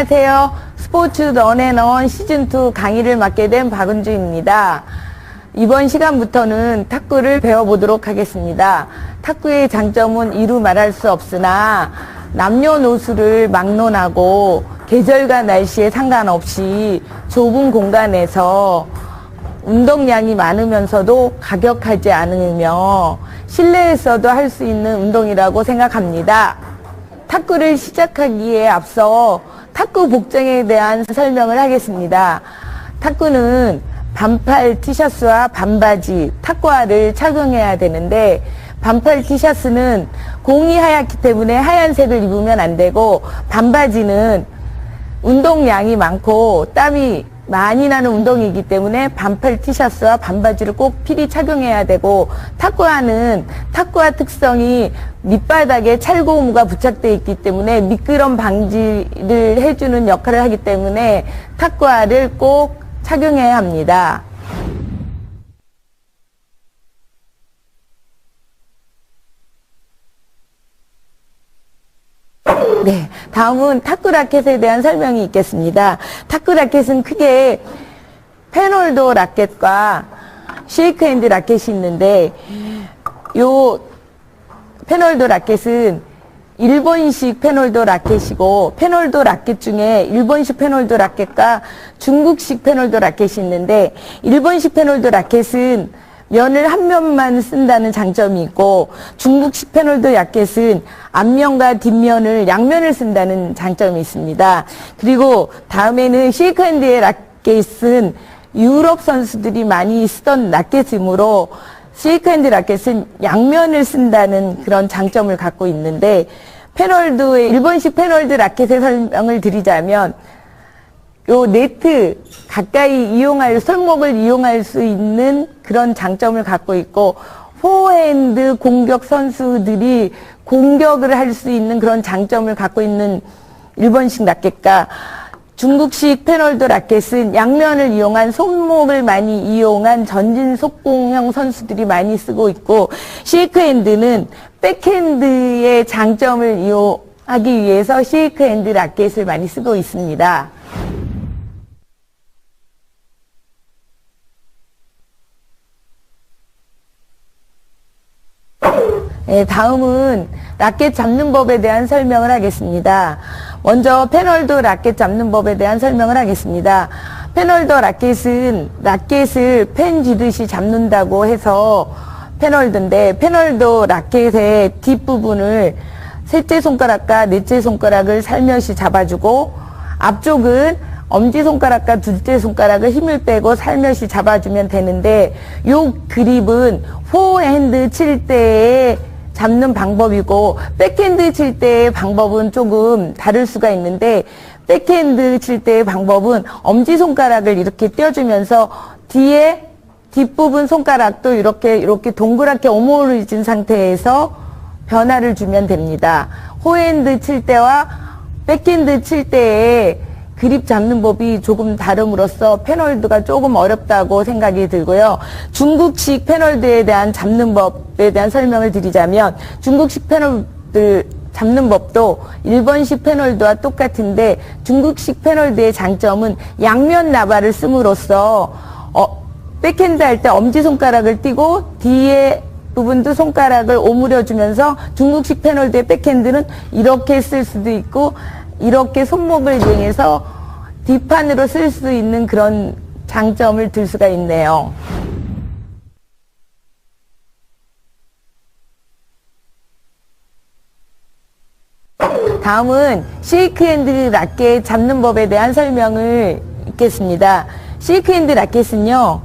안녕하세요. 스포츠 런앤언 시즌2 강의를 맡게 된 박은주입니다. 이번 시간부터는 탁구를 배워보도록 하겠습니다. 탁구의 장점은 이루 말할 수 없으나 남녀노소를 막론하고 계절과 날씨에 상관없이 좁은 공간에서 운동량이 많으면서도 가격하지 않으며 실내에서도 할 수 있는 운동이라고 생각합니다. 탁구를 시작하기에 앞서 탁구 복장에 대한 설명을 하겠습니다. 탁구는 반팔 티셔츠와 반바지, 탁구화를 착용해야 되는데 반팔 티셔츠는 공이 하얗기 때문에 하얀색을 입으면 안 되고 반바지는 운동량이 많고 땀이 많이 나는 운동이기 때문에 반팔 티셔츠와 반바지를 꼭 필히 착용해야 되고 탁구화는 탁구화 특성이 밑바닥에 찰고무가 부착되어 있기 때문에 미끄럼 방지를 해주는 역할을 하기 때문에 탁구화를 꼭 착용해야 합니다. 네, 다음은 탁구 라켓에 대한 설명이 있겠습니다. 탁구 라켓은 크게 펜홀더 라켓과 쉐이크 핸드 라켓이 있는데 요 펜홀더 라켓은 일본식 펜홀더 라켓이고 펜홀더 라켓 중에 일본식 펜홀더 라켓과 중국식 펜홀더 라켓이 있는데 일본식 펜홀더 라켓은 면을 한 면만 쓴다는 장점이 있고 중국식 펜홀더 라켓은 앞면과 뒷면을 양면을 쓴다는 장점이 있습니다. 그리고 다음에는 쉐이크핸드의 라켓은 유럽 선수들이 많이 쓰던 라켓이므로 쉐이크핸드 라켓은 양면을 쓴다는 그런 장점을 갖고 있는데 펜홀더의 일본식 펜홀더 라켓의 설명을 드리자면 요 네트 가까이 이용할 손목을 이용할 수 있는 그런 장점을 갖고 있고 포핸드 공격 선수들이 공격을 할 수 있는 그런 장점을 갖고 있는 일본식 라켓과 중국식 펜홀더 라켓은 양면을 이용한 손목을 많이 이용한 전진 속공형 선수들이 많이 쓰고 있고 쉐이크핸드는 백핸드의 장점을 이용하기 위해서 쉐이크핸드 라켓을 많이 쓰고 있습니다. 네, 다음은 라켓 잡는 법에 대한 설명을 하겠습니다. 먼저 펜홀더 라켓 잡는 법에 대한 설명을 하겠습니다. 펜홀더 라켓은 라켓을 펜 쥐듯이 잡는다고 해서 펜홀더인데 펜홀더 라켓의 뒷부분을 셋째 손가락과 넷째 손가락을 살며시 잡아주고 앞쪽은 엄지손가락과 둘째 손가락을 힘을 빼고 살며시 잡아주면 되는데 요 그립은 포핸드 칠 때의 잡는 방법이고 백핸드 칠 때의 방법은 조금 다를 수가 있는데 백핸드 칠 때의 방법은 엄지손가락을 이렇게 떼어주면서 뒤에 뒷부분 손가락도 이렇게 동그랗게 오므려진 상태에서 변화를 주면 됩니다. 포핸드 칠 때와 백핸드 칠 때의 그립 잡는 법이 조금 다름으로써 펜홀더가 조금 어렵다고 생각이 들고요. 중국식 펜홀더에 대한 잡는 법에 대한 설명을 드리자면 중국식 펜홀더 잡는 법도 일본식 펜홀더와 똑같은데 중국식 펜홀더의 장점은 양면 나발을 씀으로써 백핸드 할 때 엄지손가락을 띄고 뒤에 부분도 손가락을 오므려주면서 중국식 펜홀더의 백핸드는 이렇게 쓸 수도 있고 이렇게 손목을 이용해서 뒷판으로 쓸 수 있는 그런 장점을 들 수가 있네요. 다음은 쉐이크핸드 라켓 잡는 법에 대한 설명을 읽겠습니다. 쉐이크핸드 라켓은요,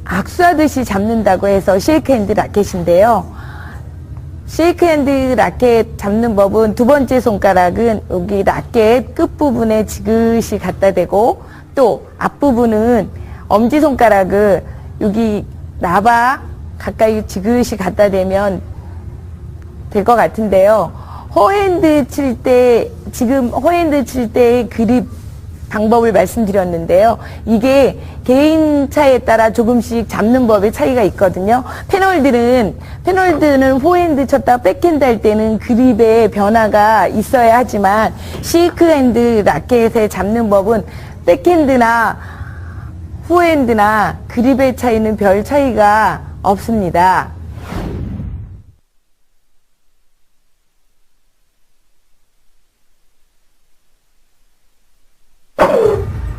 악수하듯이 잡는다고 해서 쉐이크핸드 라켓인데요. 쉐이크핸드 라켓 잡는 법은 두 번째 손가락은 여기 라켓 끝부분에 지그시 갖다 대고 또 앞부분은 엄지손가락을 여기 나바 가까이 지그시 갖다 대면 될 것 같은데요. 호핸드 칠 때, 지금 호핸드 칠 때의 그립 방법을 말씀드렸는데요. 이게 개인 차에 따라 조금씩 잡는 법의 차이가 있거든요. 패널들은 포핸드 쳤다 백핸드 할 때는 그립의 변화가 있어야 하지만 쉐이크핸드 라켓의 잡는 법은 백핸드나 포핸드나 그립의 차이는 별 차이가 없습니다.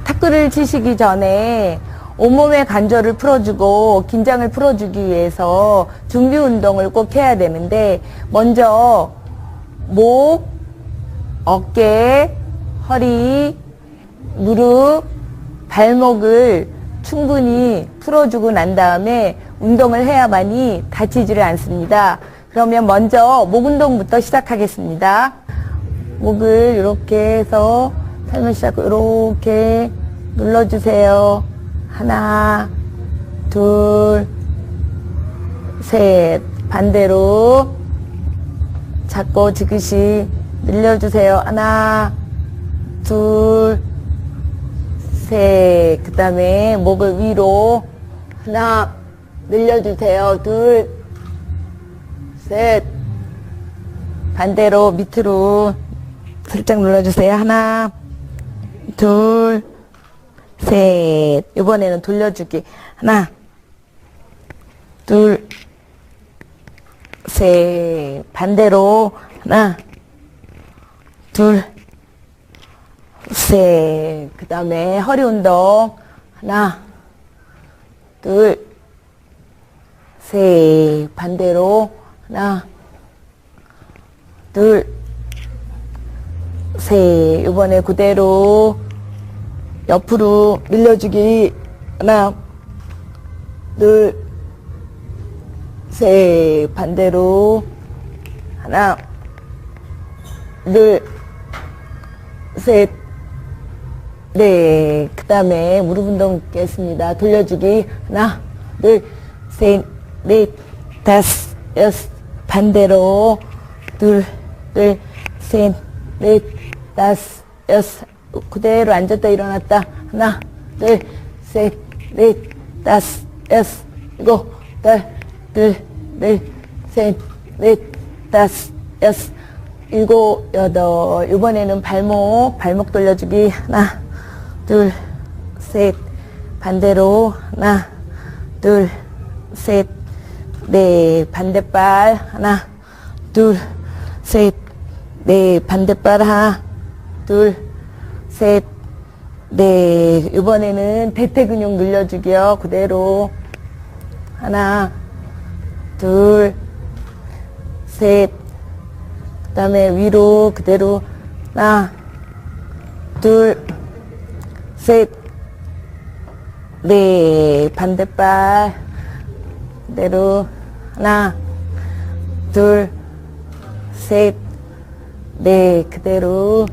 탁구를 치시기 전에 온몸의 관절을 풀어주고 긴장을 풀어주기 위해서 준비 운동을 꼭 해야 되는데 먼저 목, 어깨, 허리, 무릎, 발목을 충분히 풀어주고 난 다음에 운동을 해야만이 다치지를 않습니다. 그러면 먼저 목 운동부터 시작하겠습니다. 목을 이렇게 해서 살며시 잡고 이렇게 눌러주세요. 하나, 둘, 셋. 반대로 잡고 지그시 늘려주세요. 하나, 둘, 셋. 그 다음에 목을 위로 하나 늘려주세요. 둘, 셋. 반대로 밑으로 살짝 눌러주세요. 하나, 둘, 셋. 이번에는 돌려주기. 하나, 둘, 셋. 반대로 하나, 둘, 셋. 그 다음에 허리 운동. 하나, 둘, 셋. 반대로 하나, 둘, 셋. 이번에 그대로 옆으로 밀려주기. 하나, 둘, 셋. 반대로 하나, 둘, 셋, 넷. 그 다음에 무릎 운동 있겠습니다. 돌려주기. 하나, 둘, 셋, 넷, 다섯, 여섯. 반대로 둘, 셋, 넷, 다섯, 여섯. 그대로 앉았다 일어났다. 하나, 둘, 셋, 넷, 다섯, 여섯, 일곱, 둘, 셋, 넷, 다섯, 여섯, 일곱, 여덟. 이번에는 발목 돌려주기. 하나, 둘, 셋. 반대로 하나, 둘, 셋, 넷. 반대발 하나, 둘, 셋, 넷. 반대발 하나, 둘, 셋, 넷. 이번에는 대퇴 근육 늘려주기요. 그대로 하나, 둘, 셋. 그 다음에 위로 그대로 하나, 둘, 셋, 넷. 반대발 그대로 하나, 둘, 셋, 넷. 그대로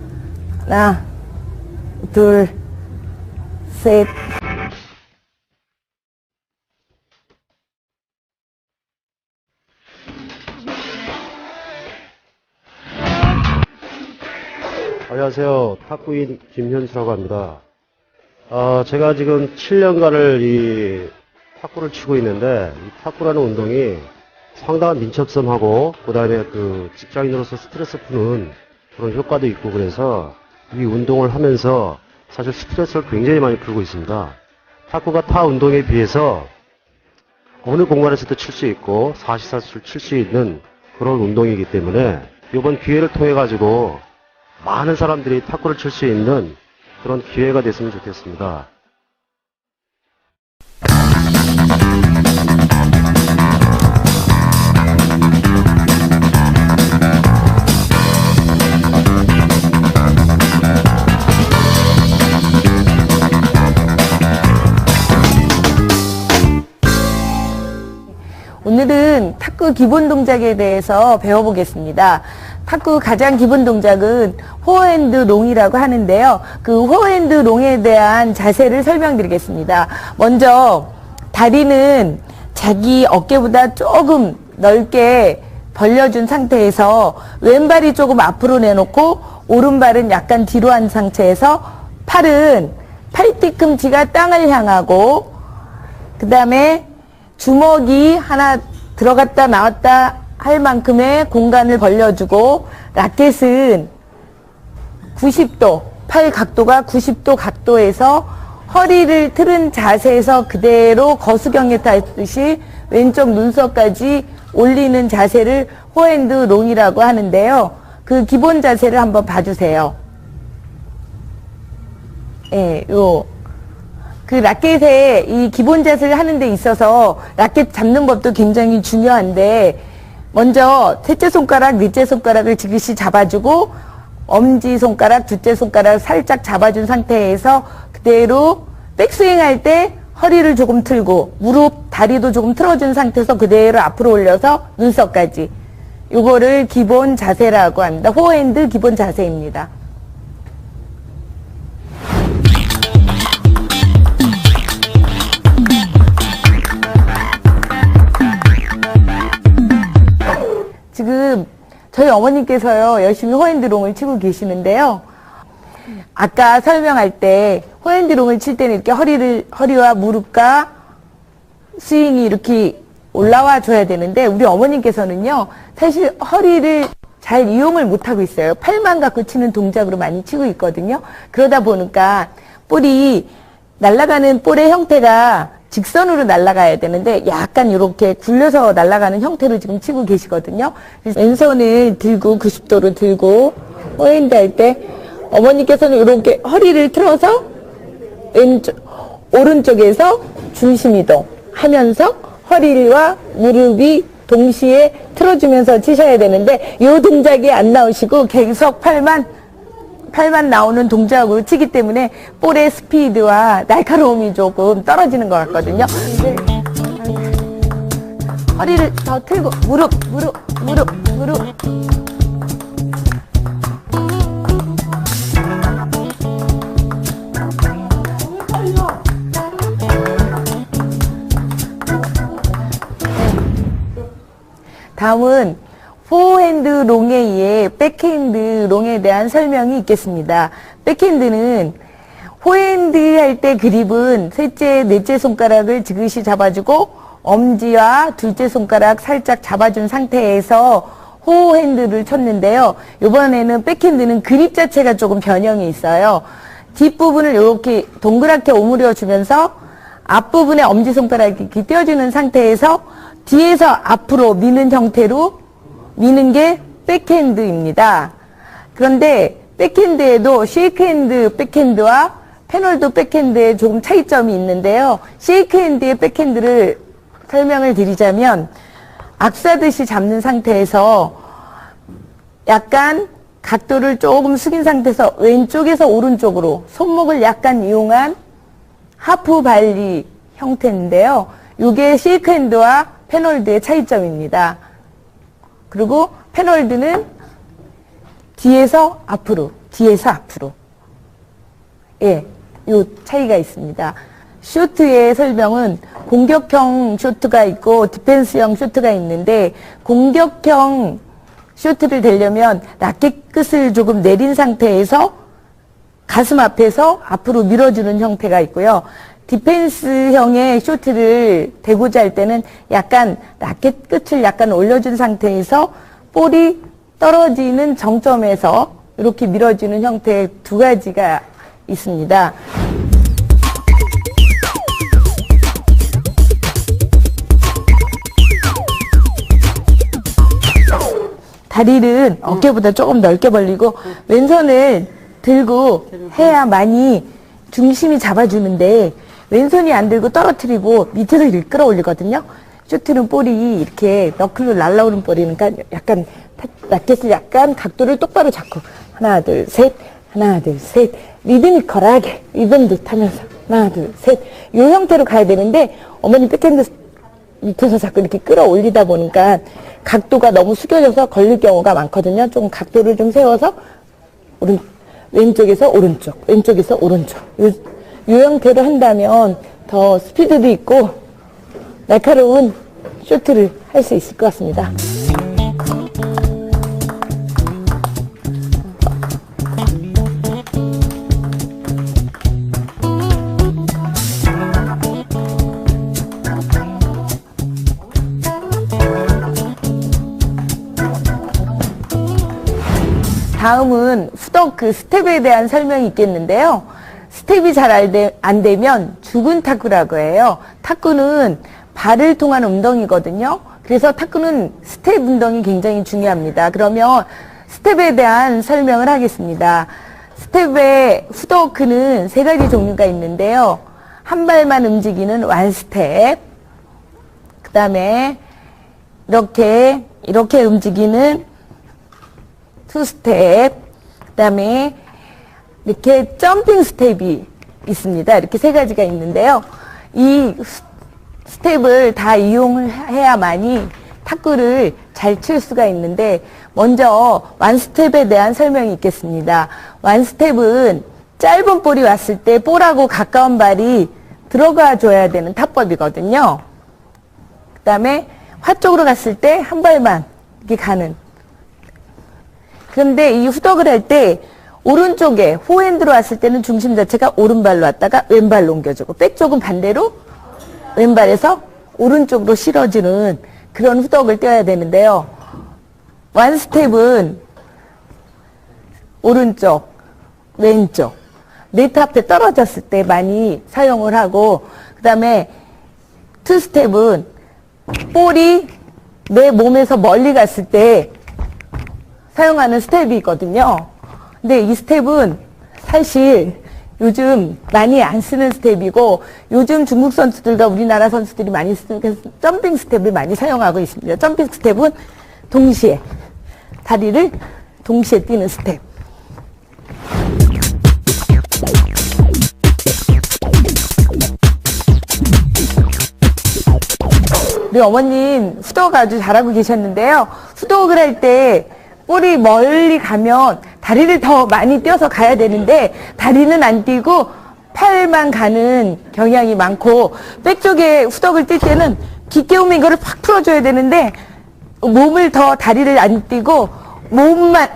하나, 둘, 셋. 안녕하세요. 탁구인 김현수라고 합니다. 제가 지금 7년간을 이 탁구를 치고 있는데, 이 탁구라는 운동이 상당한 민첩성하고, 그 다음에 그 직장인으로서 스트레스 푸는 그런 효과도 있고, 그래서 이 운동을 하면서 사실 스트레스를 굉장히 많이 풀고 있습니다. 탁구가 타 운동에 비해서 어느 공간에서도 칠 수 있고, 사시사철 칠 수 있는 그런 운동이기 때문에, 이번 기회를 통해 가지고 많은 사람들이 탁구를 칠 수 있는 그런 기회가 됐으면 좋겠습니다. 오늘은 탁구 기본 동작에 대해서 배워보겠습니다. 탁구 가장 기본 동작은 포핸드 롱이라고 하는데요. 그 포핸드 롱에 대한 자세를 설명드리겠습니다. 먼저 다리는 자기 어깨보다 조금 넓게 벌려준 상태에서 왼발이 조금 앞으로 내놓고 오른발은 약간 뒤로 한 상태에서 팔은 팔 뒤꿈치가 땅을 향하고, 그 다음에 주먹이 하나 들어갔다 나왔다 할 만큼의 공간을 벌려주고, 라켓은 90도, 팔 각도가 90도 각도에서 허리를 틀은 자세에서 그대로 거수경에 타듯이 왼쪽 눈썹까지 올리는 자세를 포핸드 롱이라고 하는데요. 그 기본 자세를 한번 봐주세요. 예, 그 라켓의 이 기본 자세를 하는 데 있어서 라켓 잡는 법도 굉장히 중요한데, 먼저 셋째 손가락, 넷째 손가락을 지그시 잡아주고, 엄지손가락, 둘째 손가락 살짝 잡아준 상태에서 그대로 백스윙 할 때 허리를 조금 틀고, 무릎, 다리도 조금 틀어준 상태에서 그대로 앞으로 올려서 눈썹까지. 요거를 기본 자세라고 합니다. 포핸드 기본 자세입니다. 지금 저희 어머님께서요, 열심히 포핸드롱을 치고 계시는데요. 아까 설명할 때 포핸드롱을 칠 때는 이렇게 허리와 무릎과 스윙이 이렇게 올라와 줘야 되는데, 우리 어머님께서는요, 사실 허리를 잘 이용을 못하고 있어요. 팔만 갖고 치는 동작으로 많이 치고 있거든요. 그러다 보니까 볼이, 날아가는 볼의 형태가 직선으로 날아가야 되는데 약간 이렇게 굴려서 날아가는 형태로 지금 치고 계시거든요. 그래서 왼손을 들고 90도로 들고 포핸드 할 때 어머니께서는 이렇게 허리를 틀어서 오른쪽에서 중심 이동 하면서 허리와 무릎이 동시에 틀어주면서 치셔야 되는데, 이 동작이 안 나오시고 계속 팔만 나오는 동작으로 치기 때문에 볼의 스피드와 날카로움이 조금 떨어지는 것 같거든요. 허리를 더 틀고 무릎. 다음은 포핸드 롱에 의해 백핸드 롱에 대한 설명이 있겠습니다. 백핸드는 포핸드 할 때 그립은 셋째, 넷째 손가락을 지그시 잡아주고 엄지와 둘째 손가락 살짝 잡아준 상태에서 포핸드를 쳤는데요. 이번에는 백핸드는 그립 자체가 조금 변형이 있어요. 뒷부분을 이렇게 동그랗게 오므려 주면서 앞부분에 엄지손가락이 이렇게 띄워주는 상태에서 뒤에서 앞으로 미는 형태로 미는 게 백핸드입니다. 그런데 백핸드에도 쉐이크핸드 백핸드와 패널도 백핸드에 조금 차이점이 있는데요. 쉐이크핸드의 백핸드를 설명을 드리자면, 악사듯이 잡는 상태에서 약간 각도를 조금 숙인 상태에서 왼쪽에서 오른쪽으로 손목을 약간 이용한 하프 발리 형태인데요. 이게 쉐이크핸드와 패널드의 차이점입니다. 그리고 패널드는 뒤에서 앞으로. 예, 요 차이가 있습니다. 쇼트의 설명은 공격형 쇼트가 있고 디펜스형 쇼트가 있는데, 공격형 쇼트를 되려면 라켓 끝을 조금 내린 상태에서 가슴 앞에서 앞으로 밀어주는 형태가 있고요. 디펜스형의 쇼트를 대고자 할 때는 약간 라켓 끝을 약간 올려준 상태에서 볼이 떨어지는 정점에서 이렇게 밀어주는 형태의 두 가지가 있습니다. 다리를 어깨보다 조금 넓게 벌리고 왼손을 들고 해야 많이 중심이 잡아주는데, 왼손이 안 들고 떨어뜨리고 밑에서 이렇게 끌어올리거든요. 쇼트는 볼이 이렇게 너클로 날라오는 볼이니까 약간 라켓을 약간 각도를 똑바로 잡고 하나 둘 셋 리드미컬하게 리듬도 타면서 하나 둘 셋 이 형태로 가야 되는데, 어머니 백핸드 밑에서 자꾸 이렇게 끌어올리다 보니까 각도가 너무 숙여져서 걸릴 경우가 많거든요. 좀 각도를 좀 세워서 왼쪽에서 오른쪽 이 형태로 한다면 더 스피드도 있고 날카로운 쇼트를 할 수 있을 것 같습니다. 다음은 후덕 그 스텝에 대한 설명이 있겠는데요. 스텝이 잘 안 되면 죽은 탁구라고 해요. 탁구는 발을 통한 운동이거든요. 그래서 탁구는 스텝 운동이 굉장히 중요합니다. 그러면 스텝에 대한 설명을 하겠습니다. 스텝의 후덕크는 세 가지 종류가 있는데요. 한 발만 움직이는 완 스텝, 그 다음에 이렇게 움직이는 투 스텝, 그 다음에 이렇게 점핑 스텝이 있습니다. 이렇게 세 가지가 있는데요. 이 스텝을 다 이용해야만이 탁구를 잘 칠 수가 있는데, 먼저 완 스텝에 대한 설명이 있겠습니다. 완 스텝은 짧은 볼이 왔을 때 볼하고 가까운 발이 들어가 줘야 되는 타법이거든요. 그 다음에 화 쪽으로 갔을 때 한 발만 이렇게 가는. 그런데 이 후덕을 할 때 오른쪽에 포핸드로 왔을 때는 중심 자체가 오른발로 왔다가 왼발로 옮겨주고, 백쪽은 반대로 왼발에서 오른쪽으로 실어주는 그런 후덕을 떼어야 되는데요. 완 스텝은 오른쪽, 왼쪽, 네트 앞에 떨어졌을 때 많이 사용을 하고, 그 다음에 투 스텝은 볼이 내 몸에서 멀리 갔을 때 사용하는 스텝이거든요. 근데 이 스텝은 사실 요즘 많이 안 쓰는 스텝이고, 요즘 중국 선수들과 우리나라 선수들이 많이 쓰는 점핑 스텝을 많이 사용하고 있습니다. 점핑 스텝은 동시에 다리를 동시에 뛰는 스텝. 우리 어머님 후덕 아주 잘하고 계셨는데요. 후덕을 할 때 볼이 멀리 가면 다리를 더 많이 띄어서 가야 되는데, 다리는 안 띄고 팔만 가는 경향이 많고, 백쪽에 후덕을 뛸 때는 깊게 오면 이거를 팍 풀어줘야 되는데, 몸을 더 다리를 안 띄고 몸만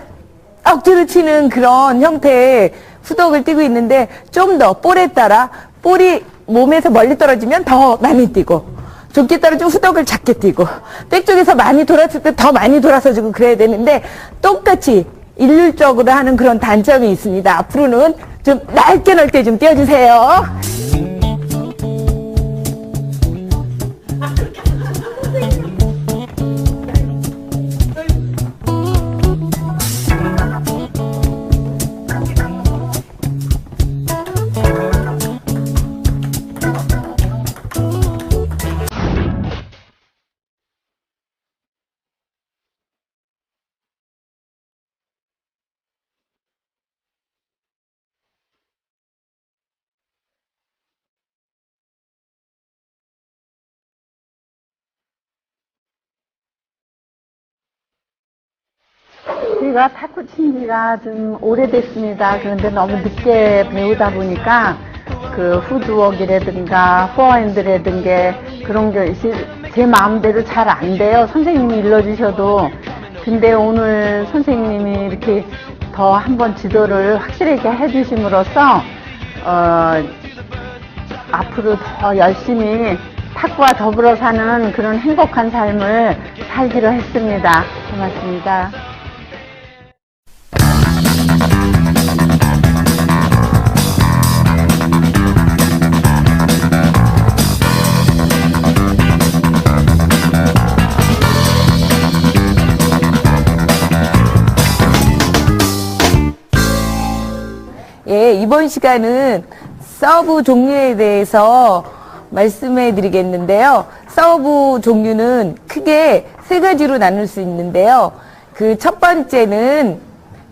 억지로 치는 그런 형태의 후덕을 띄고 있는데, 좀 더 볼에 따라 볼이 몸에서 멀리 떨어지면 더 많이 뛰고, 좁게 떨어지면 후덕을 작게 뛰고, 백쪽에서 많이 돌았을 때 더 많이 돌아서 주고 그래야 되는데, 똑같이 일률적으로 하는 그런 단점이 있습니다. 앞으로는 좀 넓게 좀 띄워주세요. 제가 탁구 친 지가 좀 오래됐습니다. 그런데 너무 늦게 배우다 보니까 그 푸드웍이라든가 포핸드라든가 그런 게 제 마음대로 잘 안 돼요. 선생님이 일러주셔도. 근데 오늘 선생님이 이렇게 더 한번 지도를 확실하게 해주심으로써 앞으로 더 열심히 탁구와 더불어 사는 그런 행복한 삶을 살기로 했습니다. 고맙습니다. 예, 이번 시간은 서브 종류에 대해서 말씀해 드리겠는데요. 서브 종류는 크게 세 가지로 나눌 수 있는데요. 그 첫 번째는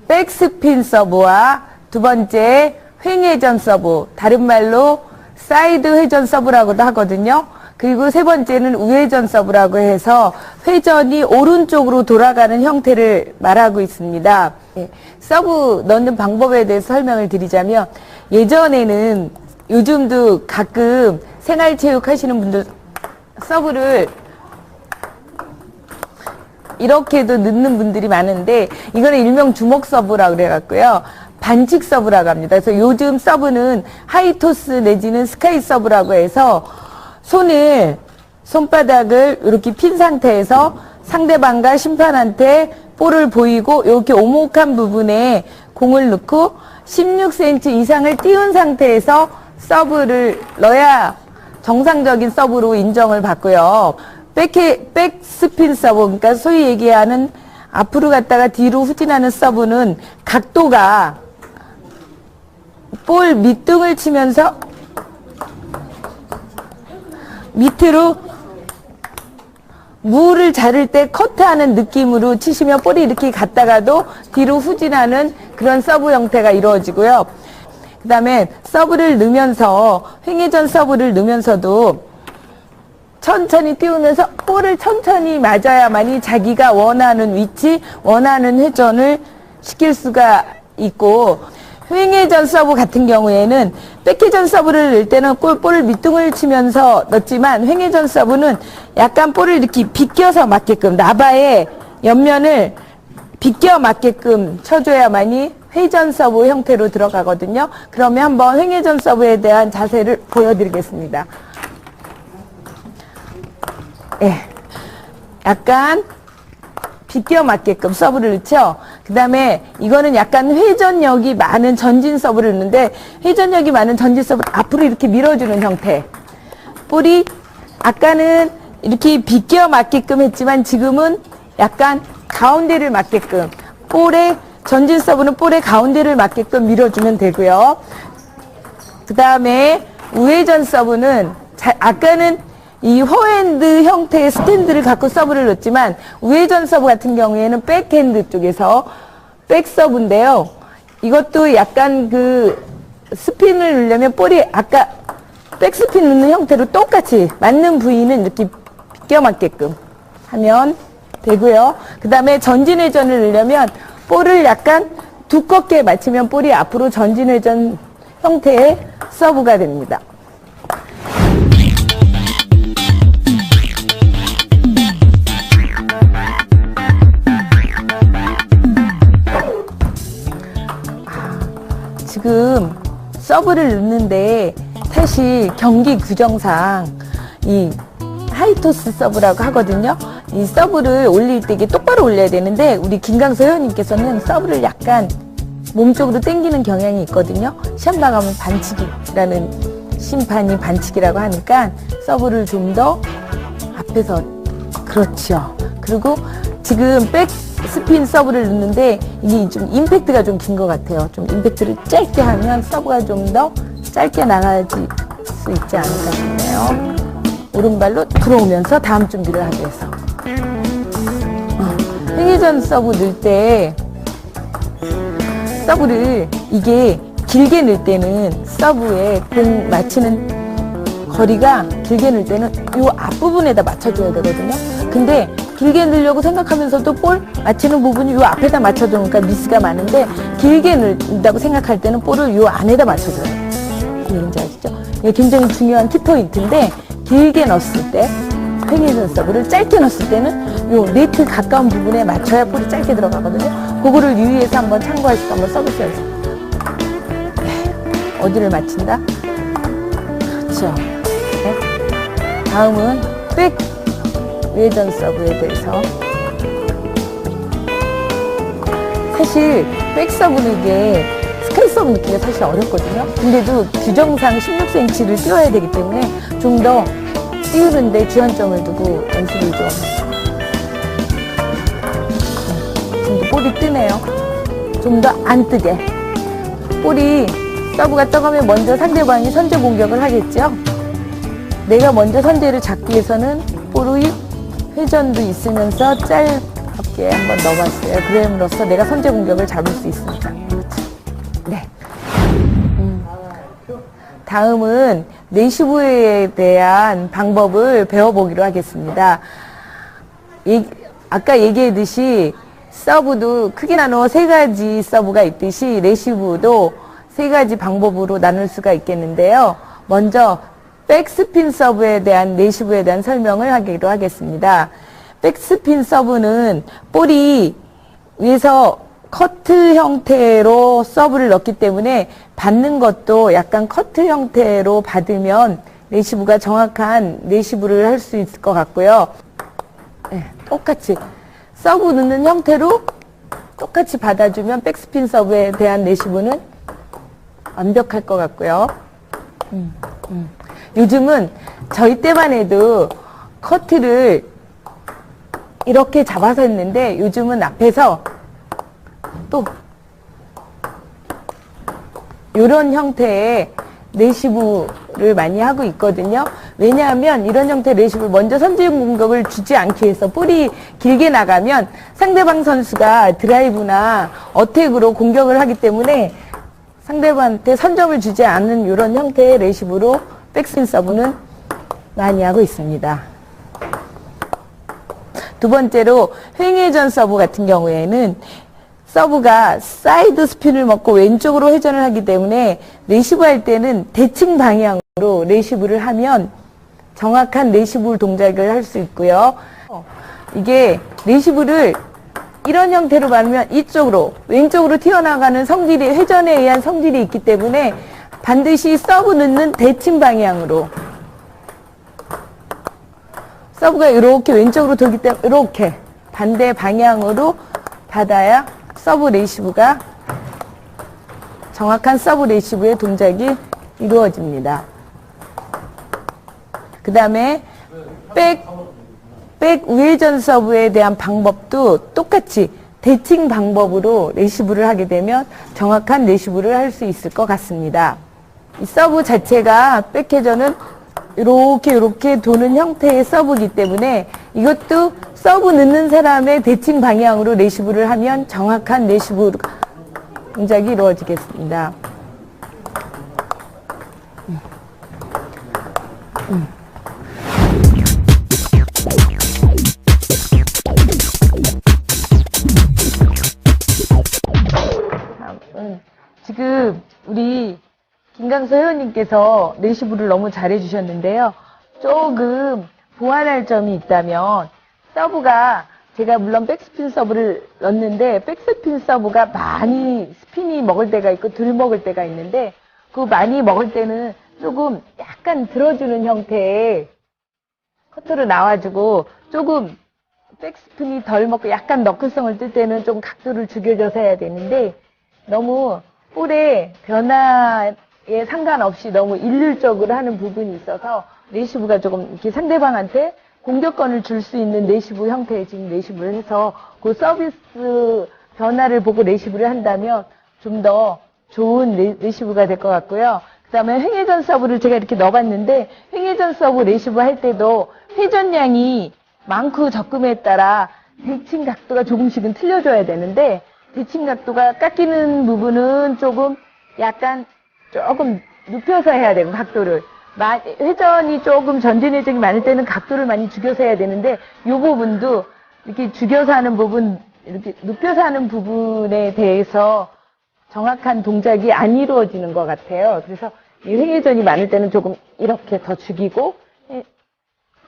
백스핀 서브와 두 번째 횡회전 서브, 다른 말로 사이드 회전 서브라고도 하거든요. 그리고 세 번째는 우회전 서브라고 해서 회전이 오른쪽으로 돌아가는 형태를 말하고 있습니다. 예, 서브 넣는 방법에 대해서 설명을 드리자면, 예전에는, 요즘도 가끔 생활체육 하시는 분들 서브를 이렇게도 넣는 분들이 많은데, 이거는 일명 주먹 서브라고 그래갖고요. 반칙 서브라고 합니다. 그래서 요즘 서브는 하이토스 내지는 스카이 서브라고 해서 손바닥을 이렇게 핀 상태에서 상대방과 심판한테 볼을 보이고 이렇게 오목한 부분에 공을 넣고 16cm 이상을 띄운 상태에서 서브를 넣어야 정상적인 서브로 인정을 받고요. 백스핀 서브, 그러니까 소위 얘기하는 앞으로 갔다가 뒤로 후진하는 서브는 각도가 볼 밑둥을 치면서 밑으로 무를 자를 때 커트하는 느낌으로 치시면 볼이 이렇게 갔다가도 뒤로 후진하는 그런 서브 형태가 이루어지고요. 그 다음에 서브를 넣으면서 횡회전 서브를 넣으면서도 천천히 띄우면서 볼을 천천히 맞아야만이 자기가 원하는 위치, 원하는 회전을 시킬 수가 있고, 횡회전 서브 같은 경우에는 백회전 서브를 넣을 때는 볼을 밑둥을 치면서 넣지만 횡회전 서브는 약간 볼을 이렇게 비껴서 맞게끔 나바의 옆면을 비껴 맞게끔 쳐줘야만이 회전 서브 형태로 들어가거든요. 그러면 한번 횡회전 서브에 대한 자세를 보여드리겠습니다. 예, 약간 비껴 맞게끔 서브를 넣죠. 그 다음에 이거는 약간 회전력이 많은 전진 서브를 넣는데, 회전력이 많은 전진 서브를 앞으로 이렇게 밀어주는 형태. 볼이 아까는 이렇게 비껴 맞게끔 했지만 지금은 약간 가운데를 맞게끔, 볼의 전진 서브는 볼의 가운데를 맞게끔 밀어주면 되고요. 그 다음에 우회전 서브는 아까는 이 포핸드 형태의 스탠드를 갖고 서브를 넣었지만 우회전 서브 같은 경우에는 백핸드 쪽에서 백서브인데요. 이것도 약간 그 스핀을 넣으려면 볼이 아까 백스핀 넣는 형태로 똑같이 맞는 부위는 이렇게 비껴 맞게끔 하면 되고요. 그 다음에 전진 회전을 넣으려면 볼을 약간 두껍게 맞추면 볼이 앞으로 전진 회전 형태의 서브가 됩니다. 지금 서브를 넣는데 사실 경기 규정상 이 하이토스 서브라고 하거든요. 이 서브를 올릴 때 이게 똑바로 올려야 되는데 우리 김강서 회원님께서는 서브를 약간 몸쪽으로 당기는 경향이 있거든요. 시험 나가면 반칙이라는, 심판이 반칙이라고 하니까 서브를 좀 더 앞에서, 그렇죠. 그리고 지금 백스핀 서브를 넣는데 이게 좀 임팩트가 좀 긴 것 같아요. 좀 임팩트를 짧게 하면 서브가 좀 더 짧게 나갈 수 있지 않을까 싶네요. 오른발로 들어오면서 다음 준비를 하기 위해서. 횡회전 서브 넣을 때 서브를 이게 길게 넣을 때는 서브에 공 맞히는 거리가 길게 넣을 때는 이 앞부분에다 맞춰줘야 되거든요. 근데 길게 넣으려고 생각하면서도 볼 맞히는 부분이 이 앞에다 맞춰주니까 미스가 많은데, 길게 넣는다고 생각할 때는 볼을 이 안에다 맞춰줘요. 뭔지 아시죠? 이게 굉장히 중요한 키포인트인데, 길게 넣었을 때 횡회전 서브를 짧게 넣었을 때는 요 네트 가까운 부분에 맞춰야 볼이 짧게 들어가거든요. 그거를 유의해서 한번 참고하시고 한번 써보셔야죠. 네. 어디를 맞춘다? 그렇죠. 네. 다음은 백 외전 서브에 대해서. 사실 백 서브는 이게 스카이 서브 넣기가 사실 어렵거든요. 근데도 규정상 16cm를 띄워야 되기 때문에 좀 더 띄우는데 주안점을 두고 연습을 좀. 지금도 볼이 뜨네요. 좀 더 안 뜨게. 볼이 서브가 떠가면 먼저 상대방이 선제 공격을 하겠죠. 내가 먼저 선제를 잡기 위해서는 볼의 회전도 있으면서 짧게 한번 넣어봤어요. 그램으로써 내가 선제 공격을 잡을 수 있습니다. 네. 다음은 레시브에 대한 방법을 배워보기로 하겠습니다. 아까 얘기했듯이 서브도 크게 나누어 3가지 서브가 있듯이 레시브도 3가지 방법으로 나눌 수가 있겠는데요. 먼저 백스핀 서브에 대한, 레시브에 대한 설명을 하기로 하겠습니다. 백스핀 서브는 볼이 위에서 커트 형태로 서브를 넣기 때문에 받는 것도 약간 커트 형태로 받으면 레시브가 정확한 레시브를 할 수 있을 것 같고요. 똑같이 서브 넣는 형태로 똑같이 받아주면 백스핀 서브에 대한 레시브는 완벽할 것 같고요. 요즘은 저희 때만 해도 커트를 이렇게 잡아서 했는데 요즘은 앞에서 또 이런 형태의 레시브를 많이 하고 있거든요. 왜냐하면 이런 형태의 레시브를 먼저 선제 공격을 주지 않기 위해서 볼이 길게 나가면 상대방 선수가 드라이브나 어택으로 공격을 하기 때문에 상대방한테 선점을 주지 않는 이런 형태의 레시브로 백스핀 서브는 많이 하고 있습니다. 두 번째로 횡회전 서브 같은 경우에는 서브가 사이드 스핀을 먹고 왼쪽으로 회전을 하기 때문에 레시브 할 때는 대칭 방향으로 레시브를 하면 정확한 레시브 동작을 할 수 있고요. 이게 레시브를 이런 형태로 받으면 이쪽으로 왼쪽으로 튀어나가는 성질이 회전에 의한 성질이 있기 때문에 반드시 서브 넣는 대칭 방향으로 서브가 이렇게 왼쪽으로 돌기 때문에 이렇게 반대 방향으로 받아야 서브 레시브가 정확한 서브 레시브의 동작이 이루어집니다. 그 다음에 백 우회전 서브에 대한 방법도 똑같이 대칭 방법으로 레시브를 하게 되면 정확한 레시브를 할 수 있을 것 같습니다. 이 서브 자체가 백회전은 이렇게 도는 형태의 서브이기 때문에 이것도 서브 넣는 사람의 대칭 방향으로 레시브를 하면 정확한 레시브 동작이 이루어지겠습니다. 지금 우리 김강서 회원님께서 레시브를 너무 잘해 주셨는데요. 조금 보완할 점이 있다면 서브가 제가 물론 백스핀 서브를 넣었는데 백스핀 서브가 많이 스핀이 먹을 때가 있고 덜 먹을 때가 있는데 그 많이 먹을 때는 조금 약간 들어주는 형태의 커트로 나와주고 조금 백스핀이 덜 먹고 약간 너클성을 뜰 때는 좀 각도를 죽여줘서 해야 되는데 너무 볼의 변화에 상관없이 너무 일률적으로 하는 부분이 있어서 레시브가 조금 이렇게 상대방한테 공격권을 줄 수 있는 레시브 형태의 지금 레시브를 해서 그 서비스 변화를 보고 레시브를 한다면 좀 더 좋은 레시브가 될 것 같고요. 그 다음에 횡회전 서브를 제가 이렇게 넣어봤는데 횡회전 서브 레시브 할 때도 회전량이 많고 적음에 따라 대칭 각도가 조금씩은 틀려줘야 되는데 대칭 각도가 깎이는 부분은 조금 눕혀서 해야 되고 각도를 회전이 조금 전진 회전이 많을 때는 각도를 많이 죽여서 해야 되는데 이 부분도 이렇게 죽여서 하는 부분 이렇게 눕혀서 하는 부분에 대해서 정확한 동작이 안 이루어지는 것 같아요. 그래서 이 횡회전이 많을 때는 조금 이렇게 더 죽이고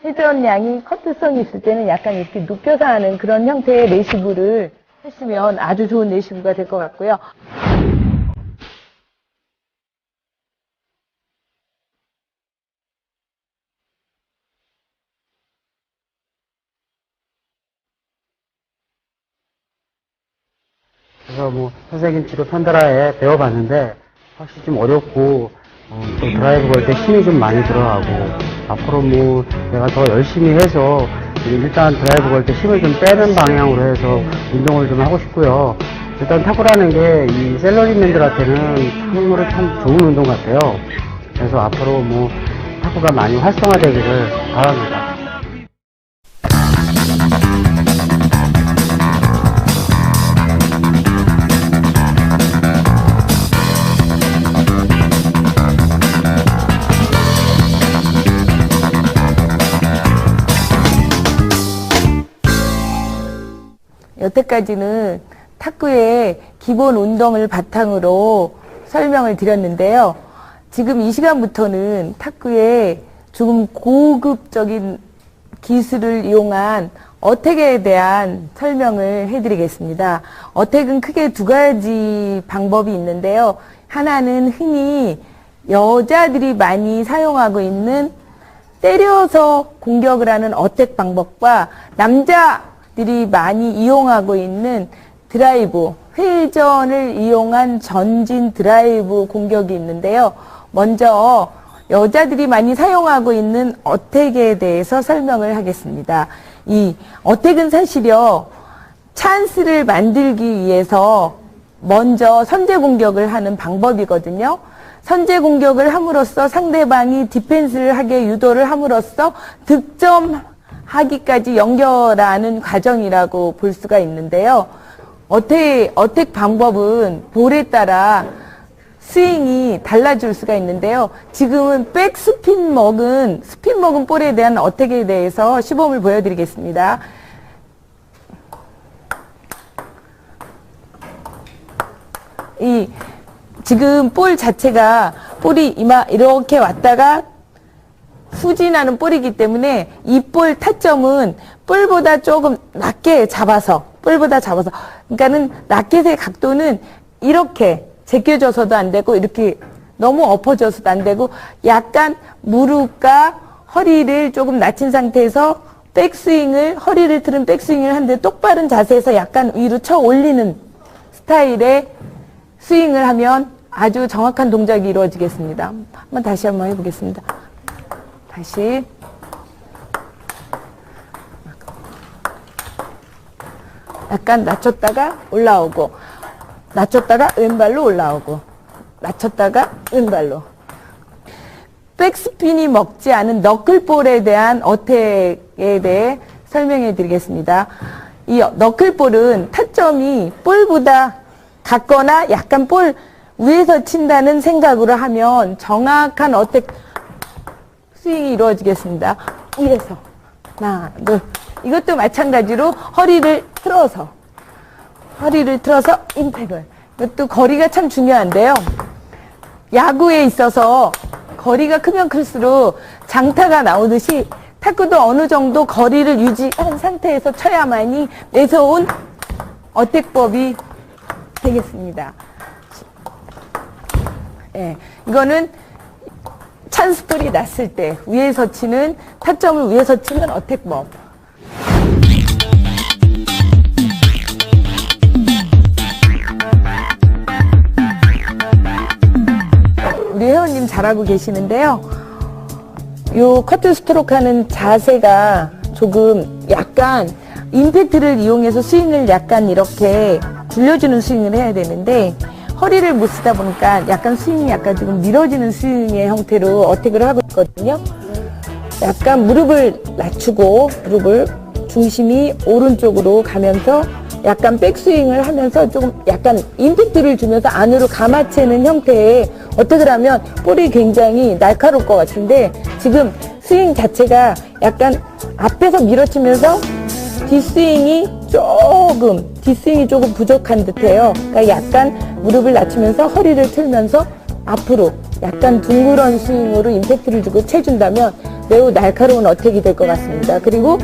회전량이 커트성이 있을 때는 약간 이렇게 눕혀서 하는 그런 형태의 레시브를 했으면 아주 좋은 레시브가 될 것 같고요. 그래서 뭐 선생님 치료 편달하에 배워봤는데 확실히 좀 어렵고 또 드라이브 걸 때 힘이 좀 많이 들어가고 앞으로 뭐 내가 더 열심히 해서 일단 드라이브 걸 때 힘을 좀 빼는 방향으로 해서 운동을 좀 하고 싶고요. 일단 탁구라는 게 이 셀러리맨들한테는 참으로 참 좋은 운동 같아요. 그래서 앞으로 뭐 탁구가 많이 활성화되기를 바랍니다. 여태까지는 탁구의 기본 운동을 바탕으로 설명을 드렸는데요. 지금 이 시간부터는 탁구의 조금 고급적인 기술을 이용한 어택에 대한 설명을 해드리겠습니다. 어택은 크게 두 가지 방법이 있는데요. 하나는 흔히 여자들이 많이 사용하고 있는 때려서 공격을 하는 어택 방법과 남자들이 많이 이용하고 있는 드라이브, 회전을 이용한 전진 드라이브 공격이 있는데요. 먼저 여자들이 많이 사용하고 있는 어택에 대해서 설명을 하겠습니다. 이 어택은 사실요, 찬스를 만들기 위해서 먼저 선제 공격을 하는 방법이거든요. 선제 공격을 함으로써 상대방이 디펜스를 하게 유도를 함으로써 득점하기까지 연결하는 과정이라고 볼 수가 있는데요. 어택 방법은 볼에 따라 스윙이 달라질 수가 있는데요. 지금은 백 스핀 먹은 볼에 대한 어택에 대해서 시범을 보여드리겠습니다. 지금 볼 자체가 볼이 이렇게 왔다가 후진하는 볼이기 때문에 이 볼 타점은 볼보다 조금 낮게 잡아서 그러니까는 라켓의 각도는 이렇게 제껴져서도 안 되고 이렇게 너무 엎어져서도 안 되고 약간 무릎과 허리를 조금 낮춘 상태에서 허리를 틀은 백스윙을 하는데 똑바른 자세에서 약간 위로 쳐 올리는 스타일의 스윙을 하면 아주 정확한 동작이 이루어지겠습니다. 다시 한번 해보겠습니다. 다시. 약간 낮췄다가 올라오고, 낮췄다가 왼발로 올라오고, 낮췄다가 왼발로. 백스핀이 먹지 않은 너클볼에 대한 어택에 대해 설명해 드리겠습니다. 이 너클볼은 타점이 볼보다 같거나 약간 볼 위에서 친다는 생각으로 하면 정확한 어택 스윙이 이루어지겠습니다. 위에서 하나, 둘. 이것도 마찬가지로 허리를 틀어서 임팩을. 이것도 거리가 참 중요한데요. 야구에 있어서 거리가 크면 클수록 장타가 나오듯이 탁구도 어느 정도 거리를 유지한 상태에서 쳐야만이 매서운 어택법이 되겠습니다. 예, 이거는 찬스볼이 났을 때 타점을 위에서 치는 어택법. 우리 회원님 잘하고 계시는데요. 요 커트 스트로크 하는 자세가 조금 약간 임팩트를 이용해서 스윙을 약간 이렇게 굴려주는 스윙을 해야 되는데 허리를 못 쓰다 보니까 약간 스윙이 약간 지금 밀어지는 스윙의 형태로 어택을 하고 있거든요. 약간 무릎을 낮추고 무릎을 중심이 오른쪽으로 가면서 약간 백스윙을 하면서 조금 약간 임팩트를 주면서 안으로 감아채는 형태의 어택을 하면 볼이 굉장히 날카로울 것 같은데 지금 스윙 자체가 약간 앞에서 밀어치면서 뒷스윙이 조금 부족한 듯해요. 그러니까 약간 무릎을 낮추면서 허리를 틀면서 앞으로 약간 둥그런 스윙으로 임팩트를 주고 채준다면 매우 날카로운 어택이 될 것 같습니다. 그리고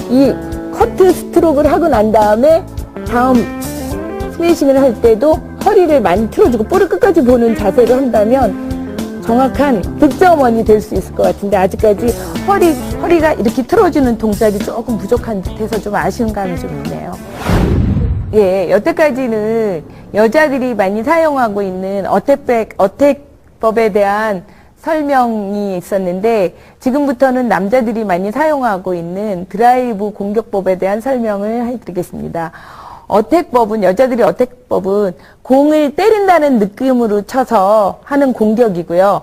이 커트 스트로크를 하고 난 다음에 다음 스매싱을 할 때도 허리를 많이 틀어주고 볼을 끝까지 보는 자세로 한다면 정확한 득점원이 될 수 있을 것 같은데 아직까지 허리가 이렇게 틀어주는 동작이 조금 부족한 듯해서 좀 아쉬운 감이 좀 있네요. 예, 여태까지는 여자들이 많이 사용하고 있는 어택법에 대한 설명이 있었는데 지금부터는 남자들이 많이 사용하고 있는 드라이브 공격법에 대한 설명을 해드리겠습니다. 여자들이 어택법은 공을 때린다는 느낌으로 쳐서 하는 공격이고요.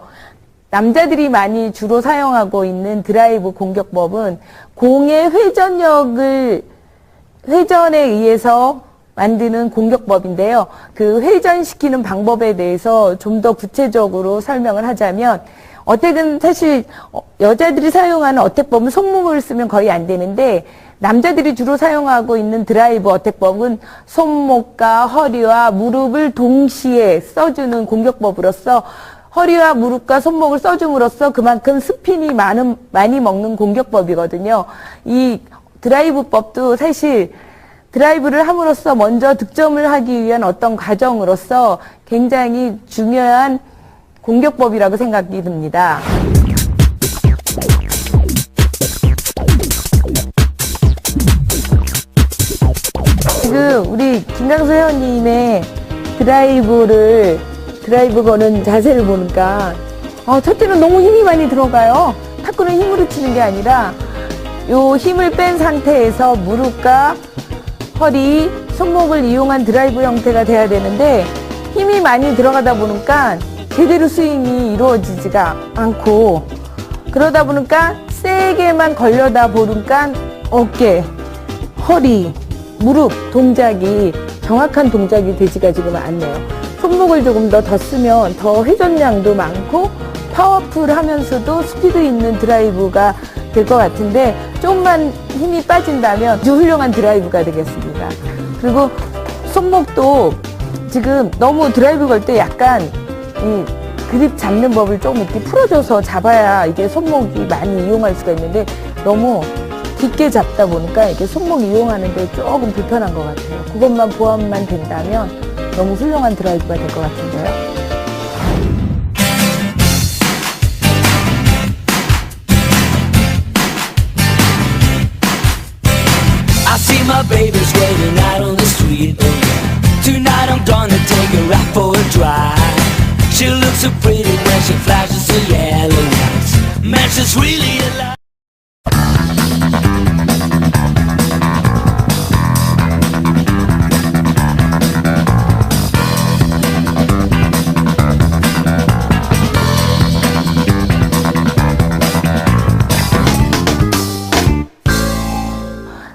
남자들이 많이 주로 사용하고 있는 드라이브 공격법은 공의 회전에 의해서 만드는 공격법인데요. 그 회전시키는 방법에 대해서 좀 더 구체적으로 설명을 하자면 어택은 사실 여자들이 사용하는 어택법은 손목을 쓰면 거의 안 되는데 남자들이 주로 사용하고 있는 드라이브 어택법은 손목과 허리와 무릎을 동시에 써주는 공격법으로서 허리와 무릎과 손목을 써줌으로써 그만큼 스핀이 많이 먹는 공격법이거든요. 이 드라이브법도 사실 드라이브를 함으로써 먼저 득점을 하기 위한 어떤 과정으로서 굉장히 중요한 공격법이라고 생각이 듭니다. 지금 우리 김강수 회원님의 드라이브 거는 자세를 보니까, 첫째는 너무 힘이 많이 들어가요. 탁구는 힘으로 치는 게 아니라, 요 힘을 뺀 상태에서 무릎과 허리, 손목을 이용한 드라이브 형태가 돼야 되는데, 힘이 많이 들어가다 보니까 제대로 스윙이 이루어지지가 않고, 그러다 보니까 세게만 걸려다 보니까 어깨, 허리, 무릎 동작이 정확한 동작이 되지가 지금 않네요. 손목을 조금 더 쓰면 더 회전량도 많고 파워풀하면서도 스피드 있는 드라이브가 될 것 같은데, 조금만 힘이 빠진다면 아주 훌륭한 드라이브가 되겠습니다. 그리고 손목도 지금 너무 드라이브 걸 때 약간 이 그립 잡는 법을 조금 이렇게 풀어줘서 잡아야 이게 손목이 많이 이용할 수가 있는데, 너무 깊게 잡다 보니까 이게 손목 이용하는데 조금 불편한 것 같아요. 그것만 보완만 된다면 너무 훌륭한 드라이브가 될 것 같은데요. I see my baby's waiting out on the street. Oh yeah. Tonight I'm gonna take her out for a drive. She looks so pretty when she flashes the yellow lights. Man, she's really alive.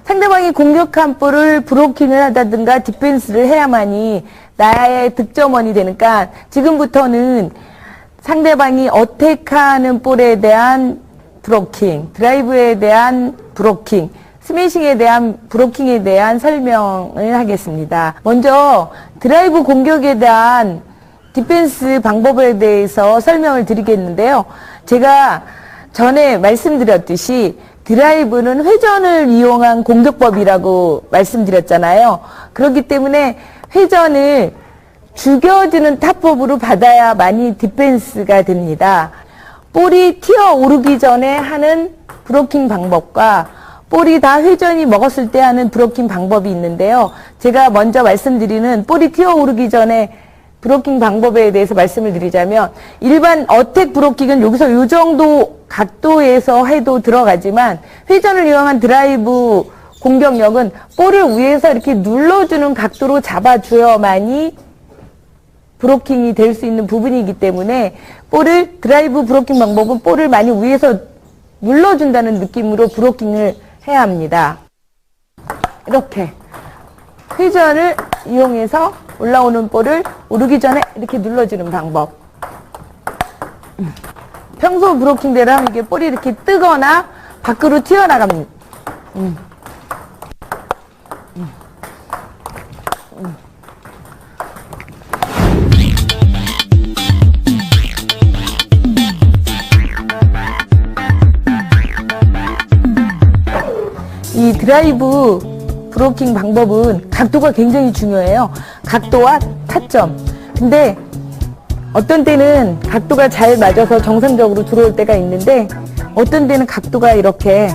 상대방이 공격한 볼을 브로킹을 하다든가 디펜스를 해야만이 나의 득점원이 되니까, 지금부터는 상대방이 어택하는 볼에 대한 브로킹, 드라이브에 대한 브로킹, 스매싱에 대한 브로킹에 대한 설명을 하겠습니다. 먼저 드라이브 공격에 대한 디펜스 방법에 대해서 설명을 드리겠는데요. 제가 전에 말씀드렸듯이 드라이브는 회전을 이용한 공격법이라고 말씀드렸잖아요. 그렇기 때문에 회전을 죽여주는 타법으로 받아야만이 디펜스가 됩니다. 볼이 튀어 오르기 전에 하는 브로킹 방법과 볼이 다 회전이 먹었을 때 하는 브로킹 방법이 있는데요. 제가 먼저 말씀드리는 볼이 튀어 오르기 전에 브로킹 방법에 대해서 말씀을 드리자면, 일반 어택 브로킹은 여기서 이 정도 각도에서 해도 들어가지만, 회전을 이용한 드라이브 공격력은 볼을 위에서 이렇게 눌러주는 각도로 잡아줘야만이 브로킹이 될 수 있는 부분이기 때문에, 드라이브 브로킹 방법은 볼을 많이 위에서 눌러준다는 느낌으로 브로킹을 해야 합니다. 이렇게 회전을 이용해서 올라오는 볼을 오르기 전에 이렇게 눌러주는 방법. 평소 브로킹대로 하면 이게 볼이 이렇게 뜨거나 밖으로 튀어나갑니다. 이 드라이브 브로킹 방법은 각도가 굉장히 중요해요. 각도와 타점. 근데 어떤 때는 각도가 잘 맞아서 정상적으로 들어올 때가 있는데, 어떤 때는 각도가 이렇게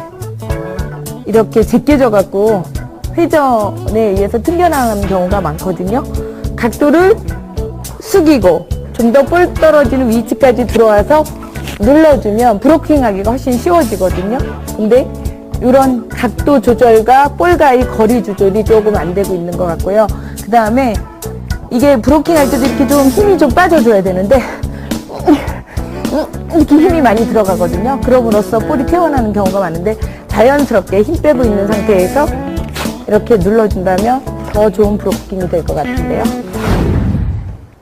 제껴져 갖고 회전에 의해서 튕겨나가는 경우가 많거든요. 각도를 숙이고 좀 더 볼 떨어지는 위치까지 들어와서 눌러주면 브로킹하기가 훨씬 쉬워지거든요. 근데 이런 각도 조절과 볼과의 거리 조절이 조금 안 되고 있는 것 같고요. 그 다음에 이게 브로킹 할 때도 이렇게 좀 힘이 좀 빠져줘야 되는데, 이렇게 힘이 많이 들어가거든요. 그럼으로써 볼이 튀어나오는 경우가 많은데, 자연스럽게 힘 빼고 있는 상태에서 이렇게 눌러준다면 더 좋은 브로킹이 될 것 같은데요.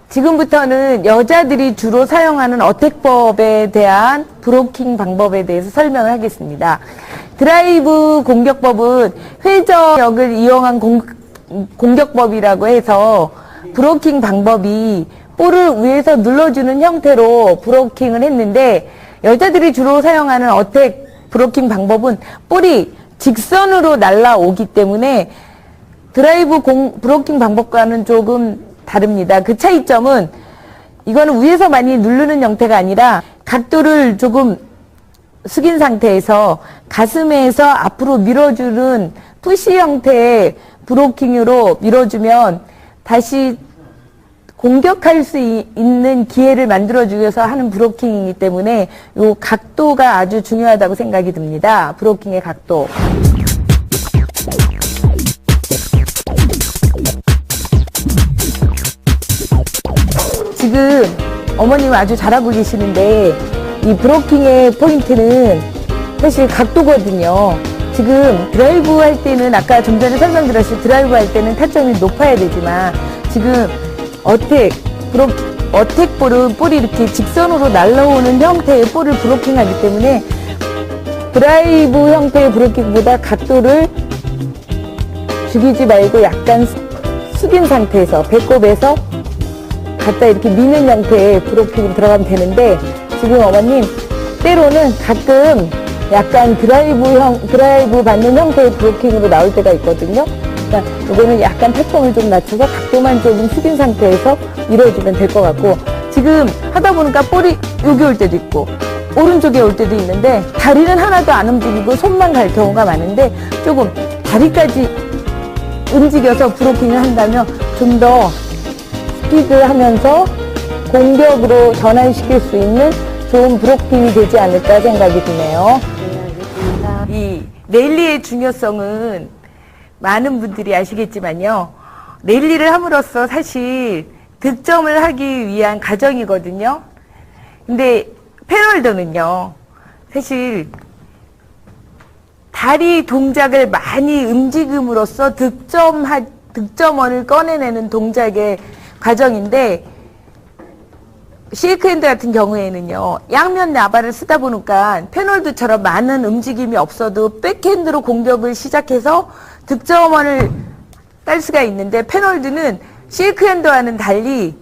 지금부터는 여자들이 주로 사용하는 어택법에 대한 브로킹 방법에 대해서 설명을 하겠습니다. 드라이브 공격법은 회전력을 이용한 공격법이라고 해서, 브로킹 방법이 볼을 위에서 눌러주는 형태로 브로킹을 했는데, 여자들이 주로 사용하는 어택 브로킹 방법은 볼이 직선으로 날아오기 때문에 드라이브 브로킹 방법과는 조금 다릅니다. 그 차이점은, 이거는 위에서 많이 누르는 형태가 아니라 각도를 조금 숙인 상태에서 가슴에서 앞으로 밀어주는 푸시 형태의 브로킹으로 밀어주면 다시 공격할 수 있는 기회를 만들어주기 위해서 하는 브로킹이기 때문에 이 각도가 아주 중요하다고 생각이 듭니다. 브로킹의 각도. 지금 어머님 아주 잘하고 계시는데 이 브로킹의 포인트는 사실 각도거든요. 지금 드라이브 할 때는 아까 좀 전에 설명드렸듯이 드라이브 할 때는 타점이 높아야 되지만 지금 어택볼은 볼이 이렇게 직선으로 날라오는 형태의 볼을 브로킹하기 때문에 드라이브 형태의 브로킹보다 각도를 죽이지 말고 약간 숙인 상태에서 배꼽에서 갖다 이렇게 미는 형태의 브로킹이 들어가면 되는데 지금 어머님 때로는 가끔 약간 드라이브 받는 형태의 브로킹으로 나올 때가 있거든요. 그러니까 이거는 약간 타점을 좀 낮춰서 각도만 조금 숙인 상태에서 밀어주면 될 것 같고 지금 하다 보니까 볼이 여기 올 때도 있고 오른쪽에 올 때도 있는데 다리는 하나도 안 움직이고 손만 갈 경우가 많은데 조금 다리까지 움직여서 브로킹을 한다면 좀 더 스피드하면서 공격으로 전환시킬 수 있는 좋은 브로킹이 되지 않을까 생각이 드네요. 이 랠리의 중요성은 많은 분들이 아시겠지만요. 랠리를 함으로써 사실 득점을 하기 위한 과정이거든요. 근데 패널더는요. 사실 다리 동작을 많이 움직임으로써 득점원을 꺼내내는 동작의 과정인데 쉐이크핸드 같은 경우에는요. 양면 나발을 쓰다 보니까 패널드처럼 많은 움직임이 없어도 백핸드로 공격을 시작해서 득점원을 딸 수가 있는데 패널드는 쉐이크핸드와는 달리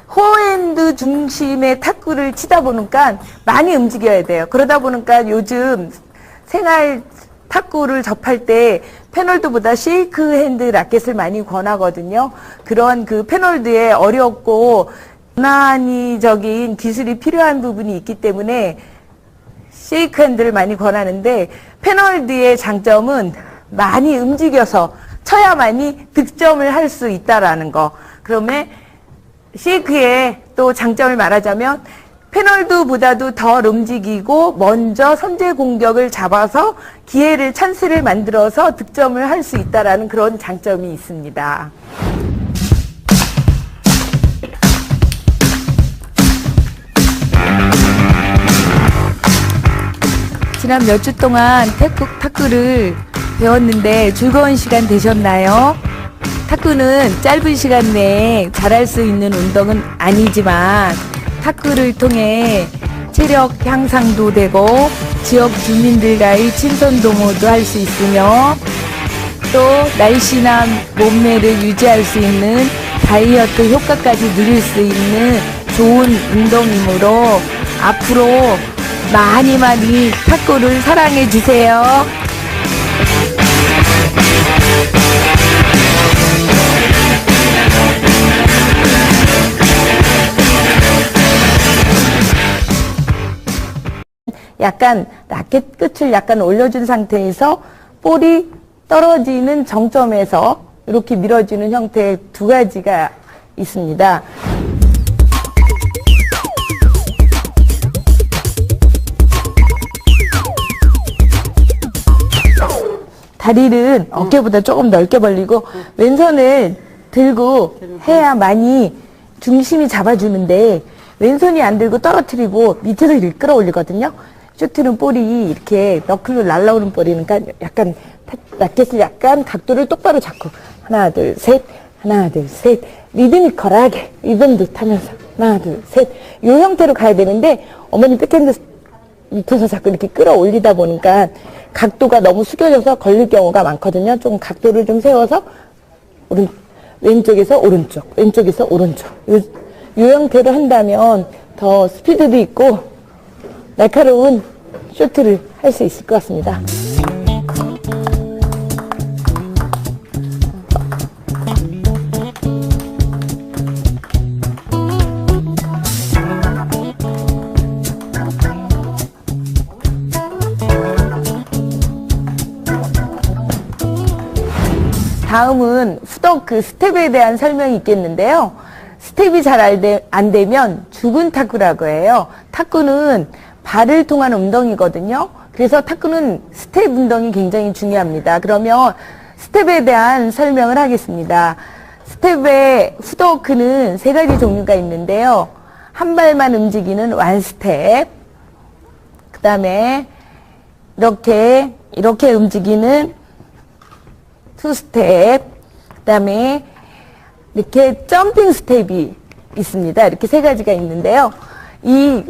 포핸드 중심의 탁구를 치다 보니까 많이 움직여야 돼요. 그러다 보니까 요즘 생활 탁구를 접할 때 패널드보다 쉐이크핸드 라켓을 많이 권하거든요. 그런 그 패널드에 어렵고 난이적인 기술이 필요한 부분이 있기 때문에 쉐이크핸드를 많이 권하는데 패널드의 장점은 많이 움직여서 쳐야만이 득점을 할 수 있다라는 거. 그러면 쉐이크의 또 장점을 말하자면 패널드보다도 덜 움직이고 먼저 선제 공격을 잡아서 기회를 찬스를 만들어서 득점을 할 수 있다라는 그런 장점이 있습니다. 지난 몇 주 동안 탁구를 배웠는데 즐거운 시간 되셨나요? 탁구는 짧은 시간 내에 잘할 수 있는 운동은 아니지만 탁구를 통해 체력 향상도 되고 지역 주민들과의 친선동호도 할 수 있으며 또 날씬한 몸매를 유지할 수 있는 다이어트 효과까지 누릴 수 있는 좋은 운동이므로 앞으로 많이 탁구를 사랑해 주세요. 약간 라켓 끝을 약간 올려준 상태에서 볼이 떨어지는 정점에서 이렇게 밀어주는 형태의 두 가지가 있습니다. 다리를 어깨보다 조금 넓게 벌리고 왼손을 들고 해야만이 중심이 잡아주는데 왼손이 안 들고 떨어뜨리고 밑에서 이렇게 끌어올리거든요. 슈트는 볼이 이렇게 너클로 날라오는 볼이니까 약간 라켓을 약간 각도를 똑바로 잡고 하나 둘 셋 하나 둘 셋 리드미컬하게 리듬도 타면서 하나 둘 셋 이 형태로 가야 되는데 어머니 백핸드 밑에서 자꾸 이렇게 끌어올리다 보니까 각도가 너무 숙여져서 걸릴 경우가 많거든요. 좀 각도를 좀 세워서 왼쪽에서 오른쪽 왼쪽에서 오른쪽 이 형태로 한다면 더 스피드도 있고 날카로운 쇼트를 할 수 있을 것 같습니다. 다음은 후덕 그 스텝에 대한 설명이 있겠는데요. 스텝이 잘 안 되면 죽은 탁구라고 해요. 탁구는 발을 통한 운동이거든요. 그래서 탁구는 스텝 운동이 굉장히 중요합니다. 그러면 스텝에 대한 설명을 하겠습니다. 스텝의 후덕크는 3가지 종류가 있는데요. 한 발만 움직이는 완 스텝, 그 다음에 이렇게 움직이는 투 스텝, 그 다음에 이렇게 점핑 스텝이 있습니다. 이렇게 3가지가 있는데요. 이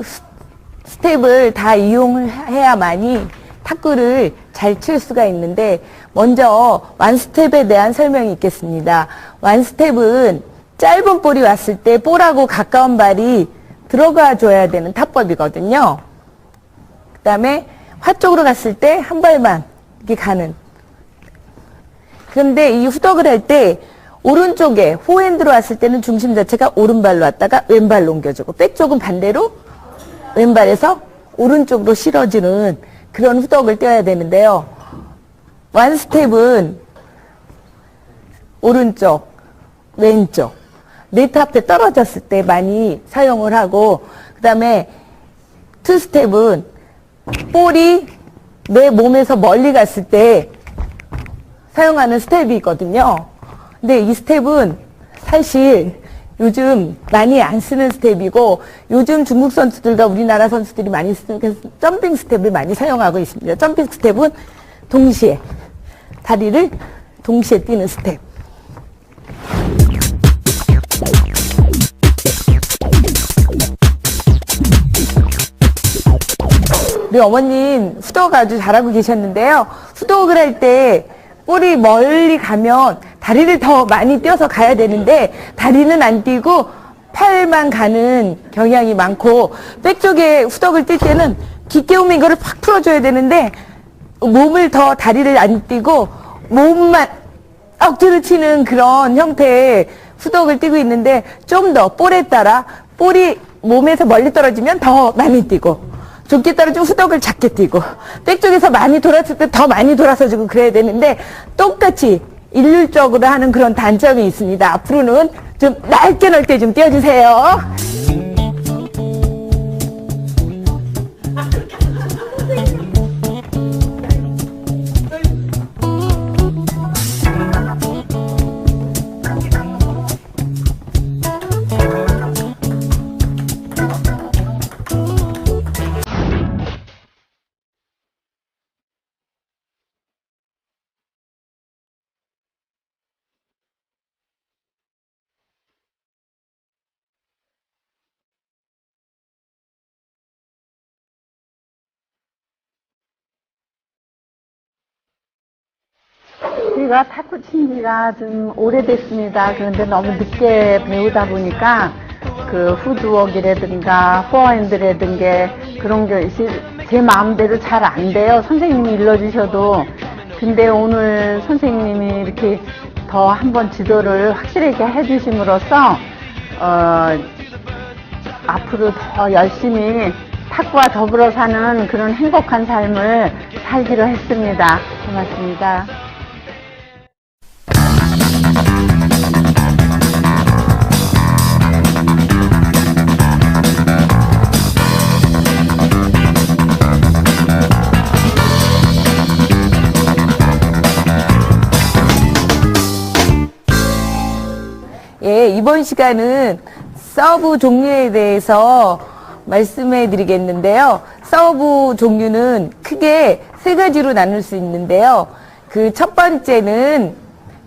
스텝을 다 이용해야만이 탁구를 잘 칠 수가 있는데, 먼저 완스텝에 대한 설명이 있겠습니다. 완스텝은 짧은 볼이 왔을 때 볼하고 가까운 발이 들어가 줘야 되는 타법이거든요. 그 다음에 화 쪽으로 갔을 때 한 발만 이렇게 가는. 그런데 이 후덕을 할 때 오른쪽에 포핸드로 왔을 때는 중심 자체가 오른발로 왔다가 왼발로 옮겨주고, 백 쪽은 반대로 왼발에서 오른쪽으로 실어지는 그런 후덕을 떼어야 되는데요. 완 스텝은 오른쪽, 왼쪽, 네트 앞에 떨어졌을 때 많이 사용을 하고, 그 다음에 투 스텝은 볼이 내 몸에서 멀리 갔을 때 사용하는 스텝이 있거든요. 근데 이 스텝은 사실 요즘 많이 안 쓰는 스텝이고, 요즘 중국 선수들과 우리나라 선수들이 많이 쓰는 점핑 스텝을 많이 사용하고 있습니다. 점핑 스텝은 동시에 다리를 동시에 뛰는 스텝. 우리 어머님 후덕 아주 잘하고 계셨는데요. 후덕을 할 때 볼이 멀리 가면 다리를 더 많이 띄어서 가야 되는데, 다리는 안 띄고 팔만 가는 경향이 많고, 백 쪽에 후덕을 뛸 때는 깊게 오면 이거를 팍 풀어줘야 되는데, 몸을 더 다리를 안 띄고 몸만 억지로 치는 그런 형태의 후덕을 띄고 있는데, 좀 더 볼에 따라 볼이 몸에서 멀리 떨어지면 더 많이 뛰고, 좁게 떨어지면 후덕을 작게 뛰고, 백 쪽에서 많이 돌았을 때 더 많이 돌아서 주고 그래야 되는데, 똑같이 일률적으로 하는 그런 단점이 있습니다. 앞으로는 좀 넓게 좀 띄워주세요. 제가 탁구 친 지가 좀 오래됐습니다. 그런데 너무 늦게 배우다 보니까 그 푸드웍이라든가 포핸드라든가 그런 게 제 마음대로 잘 안 돼요. 선생님이 일러주셔도. 근데 오늘 선생님이 이렇게 더 한번 지도를 확실하게 해주심으로써 앞으로 더 열심히 탁구와 더불어 사는 그런 행복한 삶을 살기로 했습니다. 고맙습니다. 예, 이번 시간은 서브 종류에 대해서 말씀해 드리겠는데요. 서브 종류는 크게 3가지로 나눌 수 있는데요. 그 첫 번째는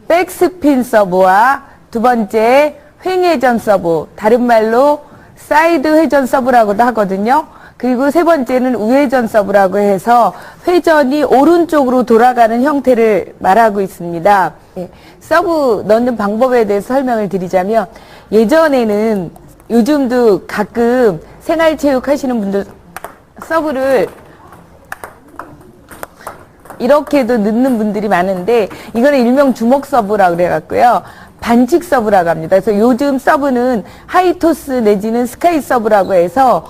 백스핀 서브와 두 번째 횡회전 서브, 다른 말로 사이드 회전 서브라고도 하거든요. 그리고 세 번째는 우회전 서브라고 해서 회전이 오른쪽으로 돌아가는 형태를 말하고 있습니다. 예, 서브 넣는 방법에 대해서 설명을 드리자면, 예전에는, 요즘도 가끔 생활체육 하시는 분들 서브를 이렇게도 넣는 분들이 많은데, 이거는 일명 주먹 서브라고 그래갖고요. 반칙 서브라고 합니다. 그래서 요즘 서브는 하이토스 내지는 스카이 서브라고 해서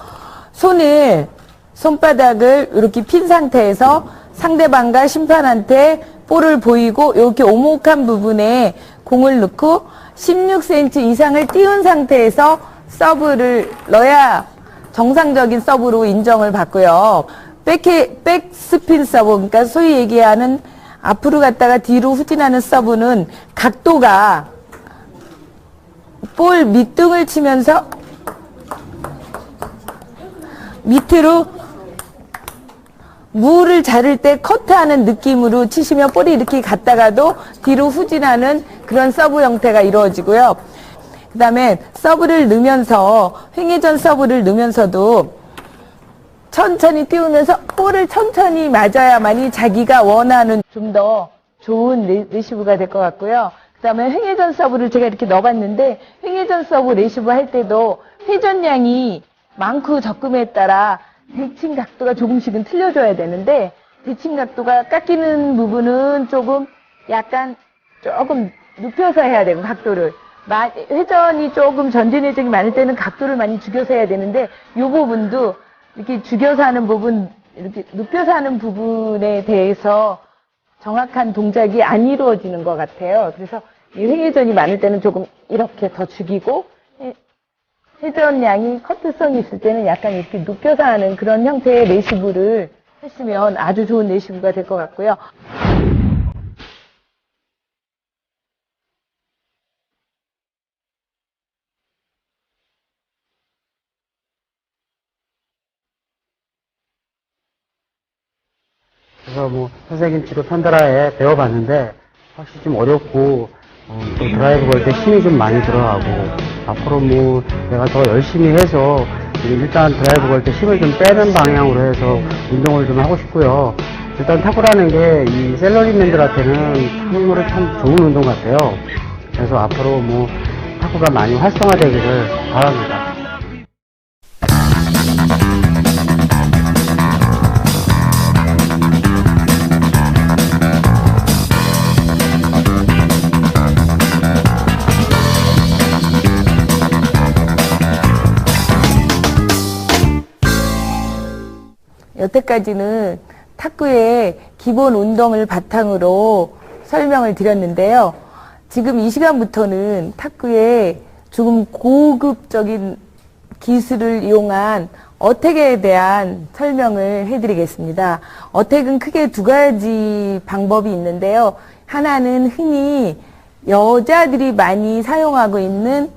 손바닥을 이렇게 핀 상태에서 상대방과 심판한테 볼을 보이고 이렇게 오목한 부분에 공을 넣고 16cm 이상을 띄운 상태에서 서브를 넣어야 정상적인 서브로 인정을 받고요. 백스핀 서브, 그러니까 소위 얘기하는 앞으로 갔다가 뒤로 후진하는 서브는 각도가 볼 밑둥을 치면서 밑으로 무를 자를 때 커트하는 느낌으로 치시면 볼이 이렇게 갔다가도 뒤로 후진하는 그런 서브 형태가 이루어지고요. 그 다음에 서브를 넣으면서 횡회전 서브를 넣으면서도 천천히 띄우면서 볼을 천천히 맞아야만이 자기가 원하는 좀 더 좋은 레시브가 될 것 같고요. 그 다음에 횡회전 서브를 제가 이렇게 넣어봤는데 횡회전 서브 레시브 할 때도 회전량이 많고 적음에 따라 대칭 각도가 조금씩은 틀려줘야 되는데 대칭 각도가 깎이는 부분은 조금 눕혀서 해야 되고 각도를 회전이 조금 전진 회전이 많을 때는 각도를 많이 죽여서 해야 되는데 이 부분도 이렇게 죽여서 하는 부분, 이렇게 눕혀서 하는 부분에 대해서 정확한 동작이 안 이루어지는 것 같아요. 그래서 이 횡회전이 많을 때는 조금 이렇게 더 죽이고 회전량이 커트성이 있을 때는 약간 이렇게 눕혀서 하는 그런 형태의 레시브를 하시면 아주 좋은 레시브가 될 것 같고요. 그래서 뭐 선생님 지도 편달아에 배워봤는데 확실히 좀 어렵고 또 드라이브 걸 때 힘이 좀 많이 들어가고 앞으로 뭐 내가 더 열심히 해서 일단 드라이브 걸 때 힘을 좀 빼는 방향으로 해서 운동을 좀 하고 싶고요. 일단 탁구라는 게 이 샐러리맨들한테는 참으로 참 좋은 운동 같아요. 그래서 앞으로 뭐 탁구가 많이 활성화되기를 바랍니다. 여태까지는 탁구의 기본 운동을 바탕으로 설명을 드렸는데요. 지금 이 시간부터는 탁구의 조금 고급적인 기술을 이용한 어택에 대한 설명을 해드리겠습니다. 어택은 크게 두 가지 방법이 있는데요. 하나는 흔히 여자들이 많이 사용하고 있는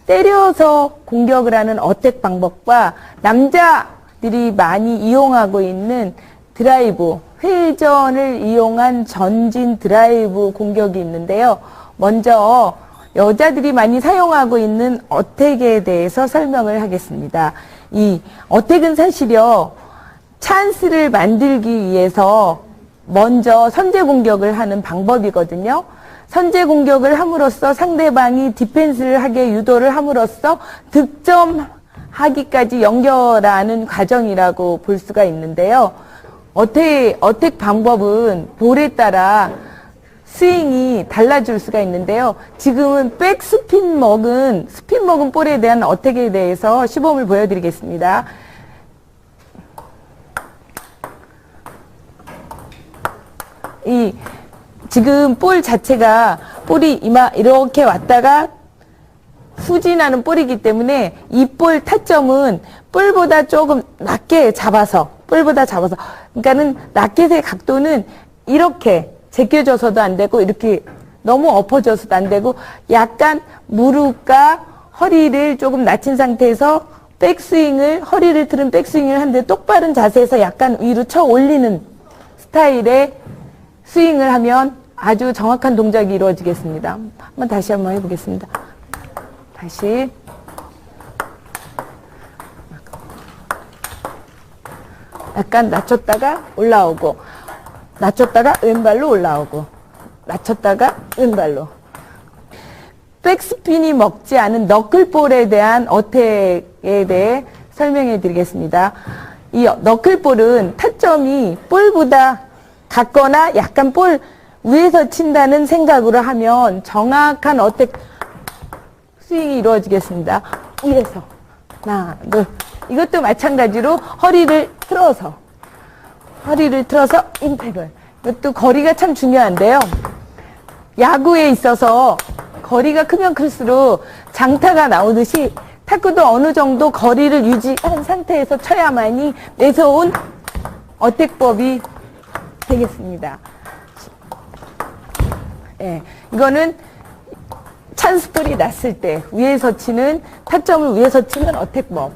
때려서 공격을 하는 어택 방법과 남자들이 많이 이용하고 있는 드라이브, 회전을 이용한 전진 드라이브 공격이 있는데요. 먼저 여자들이 많이 사용하고 있는 어택에 대해서 설명을 하겠습니다. 이 어택은 사실요, 찬스를 만들기 위해서 먼저 선제 공격을 하는 방법이거든요. 선제 공격을 함으로써 상대방이 디펜스를 하게 유도를 함으로써 득점하기까지 연결하는 과정이라고 볼 수가 있는데요. 어택 방법은 볼에 따라 스윙이 달라질 수가 있는데요. 지금은 백 스핀 먹은 볼에 대한 어택에 대해서 시범을 보여드리겠습니다. 지금 볼 자체가 볼이 이렇게 왔다가 후진하는 볼이기 때문에 이 볼 타점은 볼보다 조금 낮게 잡아서 그러니까는 라켓의 각도는 이렇게 제껴져서도 안 되고 이렇게 너무 엎어져서도 안 되고 약간 무릎과 허리를 조금 낮춘 상태에서 허리를 틀은 백스윙을 하는데 똑바른 자세에서 약간 위로 쳐 올리는 스타일의 스윙을 하면 아주 정확한 동작이 이루어지겠습니다. 다시 한번 해보겠습니다. 다시. 약간 낮췄다가 올라오고, 낮췄다가 왼발로 올라오고, 낮췄다가 왼발로. 백스핀이 먹지 않은 너클볼에 대한 어택에 대해 설명해 드리겠습니다. 이 너클볼은 타점이 볼보다 같거나 약간 볼 위에서 친다는 생각으로 하면 정확한 어택 스윙이 이루어지겠습니다. 위에서 하나, 둘. 이것도 마찬가지로 허리를 틀어서 임팩을 이것도 거리가 참 중요한데요. 야구에 있어서 거리가 크면 클수록 장타가 나오듯이 탁구도 어느 정도 거리를 유지한 상태에서 쳐야만이 매서운 어택법이 되겠습니다. 예, 이거는 찬스볼이 났을 때 위에서 치는 타점을 위에서 치는 어택법.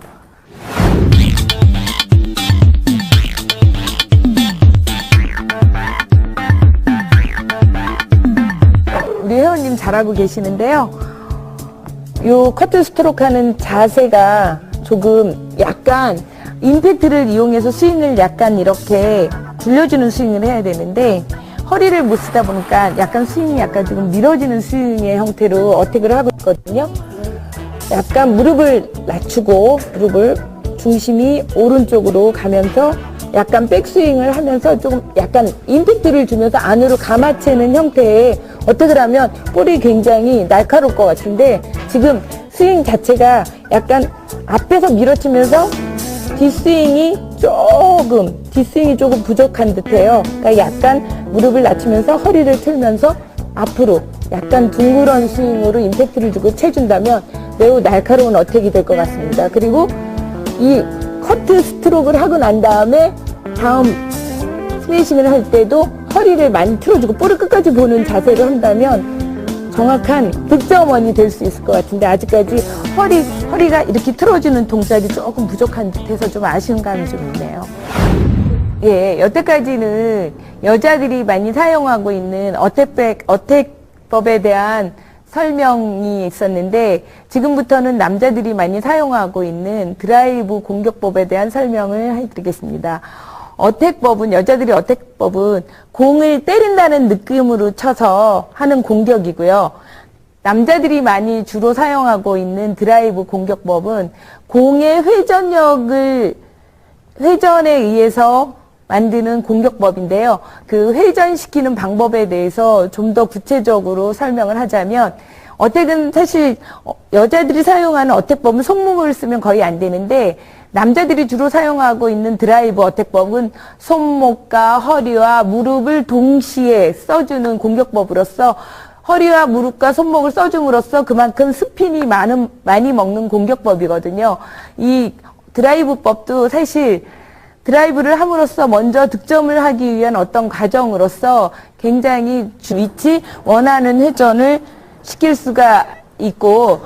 우리 회원님 잘하고 계시는데요. 요 커트 스트로크 하는 자세가 조금 약간 임팩트를 이용해서 스윙을 약간 이렇게 굴려주는 스윙을 해야 되는데 허리를 못 쓰다 보니까 약간 스윙이 약간 조금 밀어지는 스윙의 형태로 어택을 하고 있거든요. 약간 무릎을 낮추고 무릎을 중심이 오른쪽으로 가면서 약간 백스윙을 하면서 조금 약간 임팩트를 주면서 안으로 감아채는 형태의 어떻게 하면 볼이 굉장히 날카로울 것 같은데 지금 스윙 자체가 약간 앞에서 밀어치면서 뒷스윙이 조금 부족한 듯해요. 그러니까 약간 무릎을 낮추면서 허리를 틀면서 앞으로 약간 둥그런 스윙으로 임팩트를 주고 채준다면 매우 날카로운 어택이 될 것 같습니다. 그리고 이 커트 스트로크를 하고 난 다음에 다음 스매싱을 할 때도 허리를 많이 틀어주고 볼을 끝까지 보는 자세로 한다면 정확한 득점원이 될 수 있을 것 같은데 아직까지 허리가 이렇게 틀어주는 동작이 조금 부족한 듯해서 좀 아쉬운 감이 좀 있네요. 예, 여태까지는 여자들이 많이 사용하고 있는 어택법에 대한 설명이 있었는데 지금부터는 남자들이 많이 사용하고 있는 드라이브 공격법에 대한 설명을 해드리겠습니다. 여자들이 어택법은 공을 때린다는 느낌으로 쳐서 하는 공격이고요. 남자들이 많이 주로 사용하고 있는 드라이브 공격법은 공의 회전에 의해서 만드는 공격법인데요. 그 회전시키는 방법에 대해서 좀 더 구체적으로 설명을 하자면 어택은 사실 여자들이 사용하는 어택법은 손목을 쓰면 거의 안 되는데 남자들이 주로 사용하고 있는 드라이브 어택법은 손목과 허리와 무릎을 동시에 써주는 공격법으로서 허리와 무릎과 손목을 써줌으로써 그만큼 스핀이 많이 먹는 공격법이거든요. 이 드라이브법도 사실 드라이브를 함으로써 먼저 득점을 하기 위한 어떤 과정으로서 굉장히 위치 원하는 회전을 시킬 수가 있고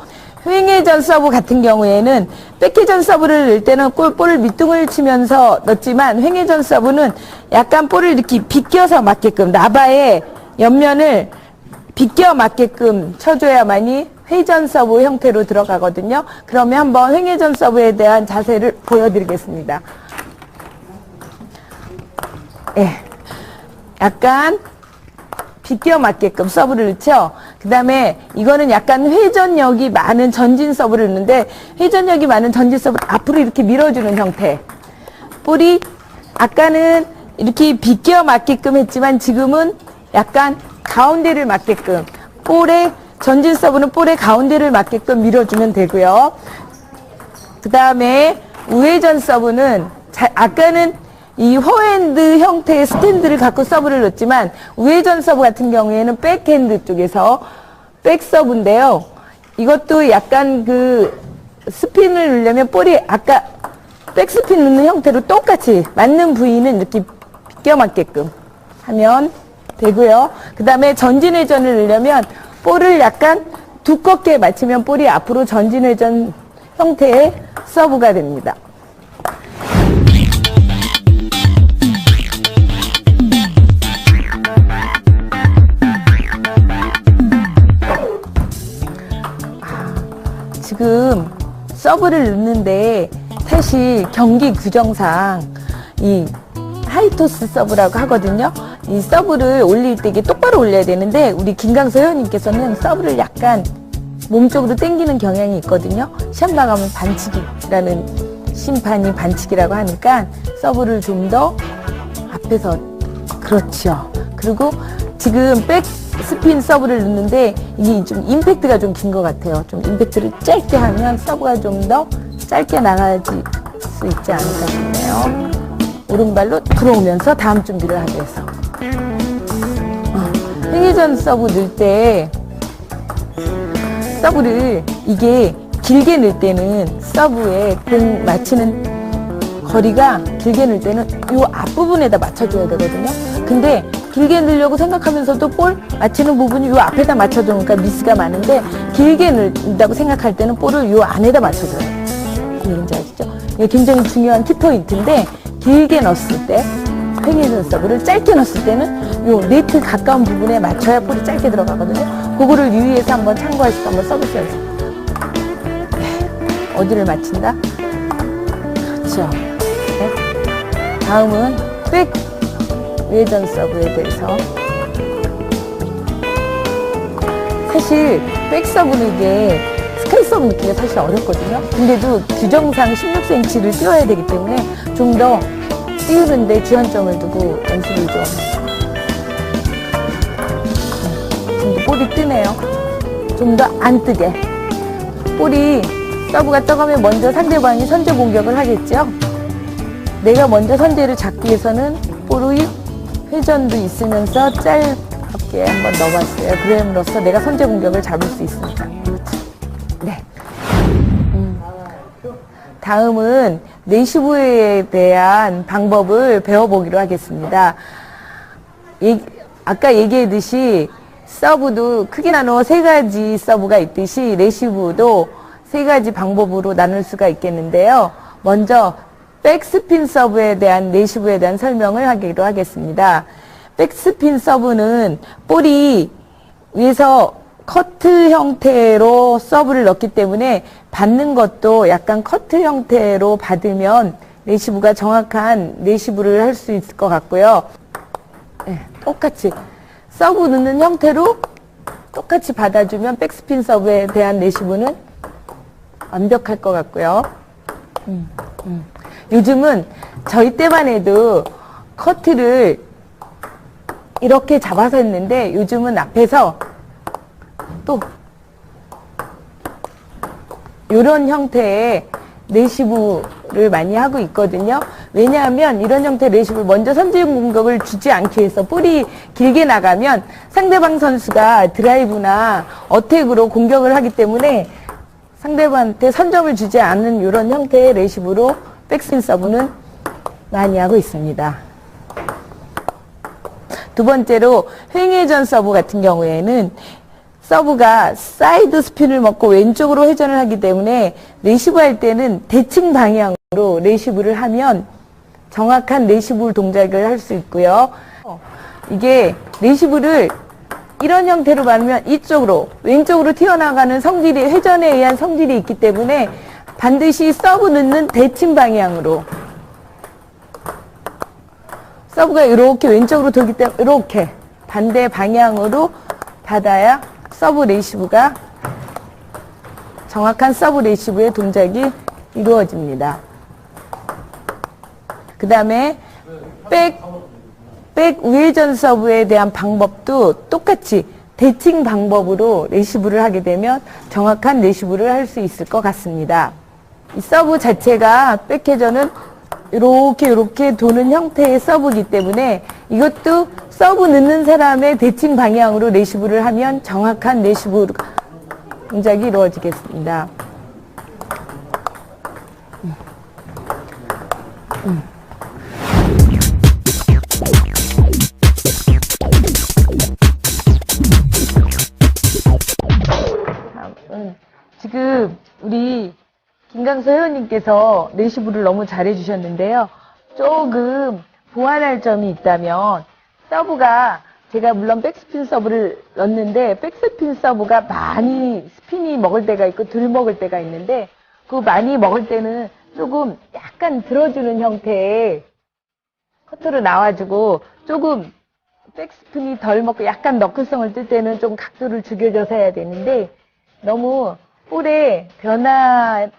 횡회전 서브 같은 경우에는 백회전 서브를 넣을 때는 볼을 밑둥을 치면서 넣지만 횡회전 서브는 약간 볼을 이렇게 비껴서 맞게끔 나바의 옆면을 비껴 맞게끔 쳐줘야만이 회전 서브 형태로 들어가거든요. 그러면 한번 횡회전 서브에 대한 자세를 보여드리겠습니다. 예, 약간 비껴 맞게끔 서브를 넣죠. 그 다음에 이거는 약간 회전력이 많은 전진 서브를 넣는데 회전력이 많은 전진 서브를 앞으로 이렇게 밀어주는 형태. 볼이 아까는 이렇게 비껴 맞게끔 했지만 지금은 약간 가운데를 맞게끔 전진 서브는 볼의 가운데를 맞게끔 밀어주면 되고요. 그 다음에 우회전 서브는 아까는 이 포핸드 형태의 스탠드를 갖고 서브를 넣었지만 우회전 서브 같은 경우에는 백핸드 쪽에서 백서브인데요. 이것도 약간 그 스핀을 넣으려면 볼이 아까 백스핀 넣는 형태로 똑같이 맞는 부위는 이렇게 비껴 맞게끔 하면 되고요. 그 다음에 전진회전을 넣으려면 볼을 약간 두껍게 맞추면 볼이 앞으로 전진회전 형태의 서브가 됩니다. 지금 서브를 넣는데 사실 경기 규정상 이 하이토스 서브라고 하거든요. 이 서브를 올릴 때 이게 똑바로 올려야 되는데 우리 김강서 회원님께서는 서브를 약간 몸쪽으로 당기는 경향이 있거든요. 시험 나가면 반칙이라는 심판이 반칙이라고 하니까 서브를 좀 더 앞에서 그렇죠. 그리고 지금 백 스핀 서브를 넣는데 이게 좀 임팩트가 좀 긴 것 같아요. 좀 임팩트를 짧게 하면 서브가 좀 더 짧게 나갈 수 있지 않을까 싶네요. 오른발로 들어오면서 다음 준비를 하기 위해서. 횡회전 서브 넣을 때 서브를 이게 길게 넣을 때는 서브에 공 맞히는 거리가 길게 넣을 때는 이 앞부분에다 맞춰줘야 되거든요. 근데 길게 넣으려고 생각하면서도 볼 맞히는 부분이 이 앞에다 맞춰주니까 미스가 많은데 길게 넣는다고 생각할 때는 볼을 이 안에다 맞춰줘요. 뭔지 아시죠? 이게 굉장히 중요한 키포인트인데 길게 넣었을 때 횡회전 서브를 짧게 넣었을 때는 요 네트 가까운 부분에 맞춰야 볼이 짧게 들어가거든요. 그거를 유의해서 한번 참고하시고 한번 써보세요. 어디를 맞춘다? 그렇죠. 네. 다음은 백 외전 서브에 대해서. 사실 백 서브는 이게 스카이 서브 넣기가 사실 어렵거든요. 근데도 규정상 16cm를 띄워야 되기 때문에 좀 더 띄우는데 주안점을 두고 연습을 좀 더 볼이 뜨네요. 좀 더 안 뜨게. 볼이 서브가 떠가면 먼저 상대방이 선제 공격을 하겠죠. 내가 먼저 선제를 잡기 위해서는 볼의 회전도 있으면서 짧게 한번 넣어봤어요. 그럼으로써 내가 선제 공격을 잡을 수 있습니다. 네. 다음은 레시브에 대한 방법을 배워보기로 하겠습니다. 아까 얘기했듯이 서브도 크게 나누어 3가지 서브가 있듯이 레시브도 3가지 방법으로 나눌 수가 있겠는데요. 먼저 백스핀 서브에 대한 레시브에 대한 설명을 하기로 하겠습니다. 백스핀 서브는 볼이 위에서 커트 형태로 서브를 넣기 때문에 받는 것도 약간 커트 형태로 받으면 레시브가 정확한 레시브를 할 수 있을 것 같고요. 네, 똑같이 서브 넣는 형태로 똑같이 받아주면 백스핀 서브에 대한 레시브는 완벽할 것 같고요. 요즘은 저희 때만 해도 커트를 이렇게 잡아서 했는데 요즘은 앞에서 또 이런 형태의 레시브를 많이 하고 있거든요. 왜냐하면 이런 형태의 레시브를 먼저 선제 공격을 주지 않기 위해서 볼이 길게 나가면 상대방 선수가 드라이브나 어택으로 공격을 하기 때문에 상대방한테 선점을 주지 않는 이런 형태의 레시브로 백스핀 서브는 많이 하고 있습니다. 두 번째로 횡회전 서브 같은 경우에는 서브가 사이드 스핀을 먹고 왼쪽으로 회전을 하기 때문에 레시브 할 때는 대칭 방향으로 레시브를 하면 정확한 레시브 동작을 할 수 있고요. 이게 레시브를 이런 형태로 받으면 이쪽으로 왼쪽으로 튀어나가는 성질이 회전에 의한 성질이 있기 때문에 반드시 서브 넣는 대칭 방향으로 서브가 이렇게 왼쪽으로 돌기 때문에 이렇게 반대 방향으로 받아야 서브 레시브가 정확한 서브 레시브의 동작이 이루어집니다. 그 다음에 백 우회전 서브에 대한 방법도 똑같이 대칭 방법으로 레시브를 하게 되면 정확한 레시브를 할 수 있을 것 같습니다. 이 서브 자체가 백회전은 이렇게 도는 형태의 서브이기 때문에 이것도 서브 넣는 사람의 대칭 방향으로 레시브를 하면 정확한 레시브 동작이 이루어지겠습니다. 지금 우리 김강서 회원님께서 레시브를 너무 잘해 주셨는데요. 조금 보완할 점이 있다면 서브가 제가 물론 백스핀 서브를 넣었는데 백스핀 서브가 많이 스핀이 먹을 때가 있고 덜 먹을 때가 있는데 그 많이 먹을 때는 조금 약간 들어주는 형태의 커트로 나와주고 조금 백스핀이 덜 먹고 약간 너클성을 뜰 때는 좀 각도를 죽여줘서 해야 되는데 너무 볼의 변화에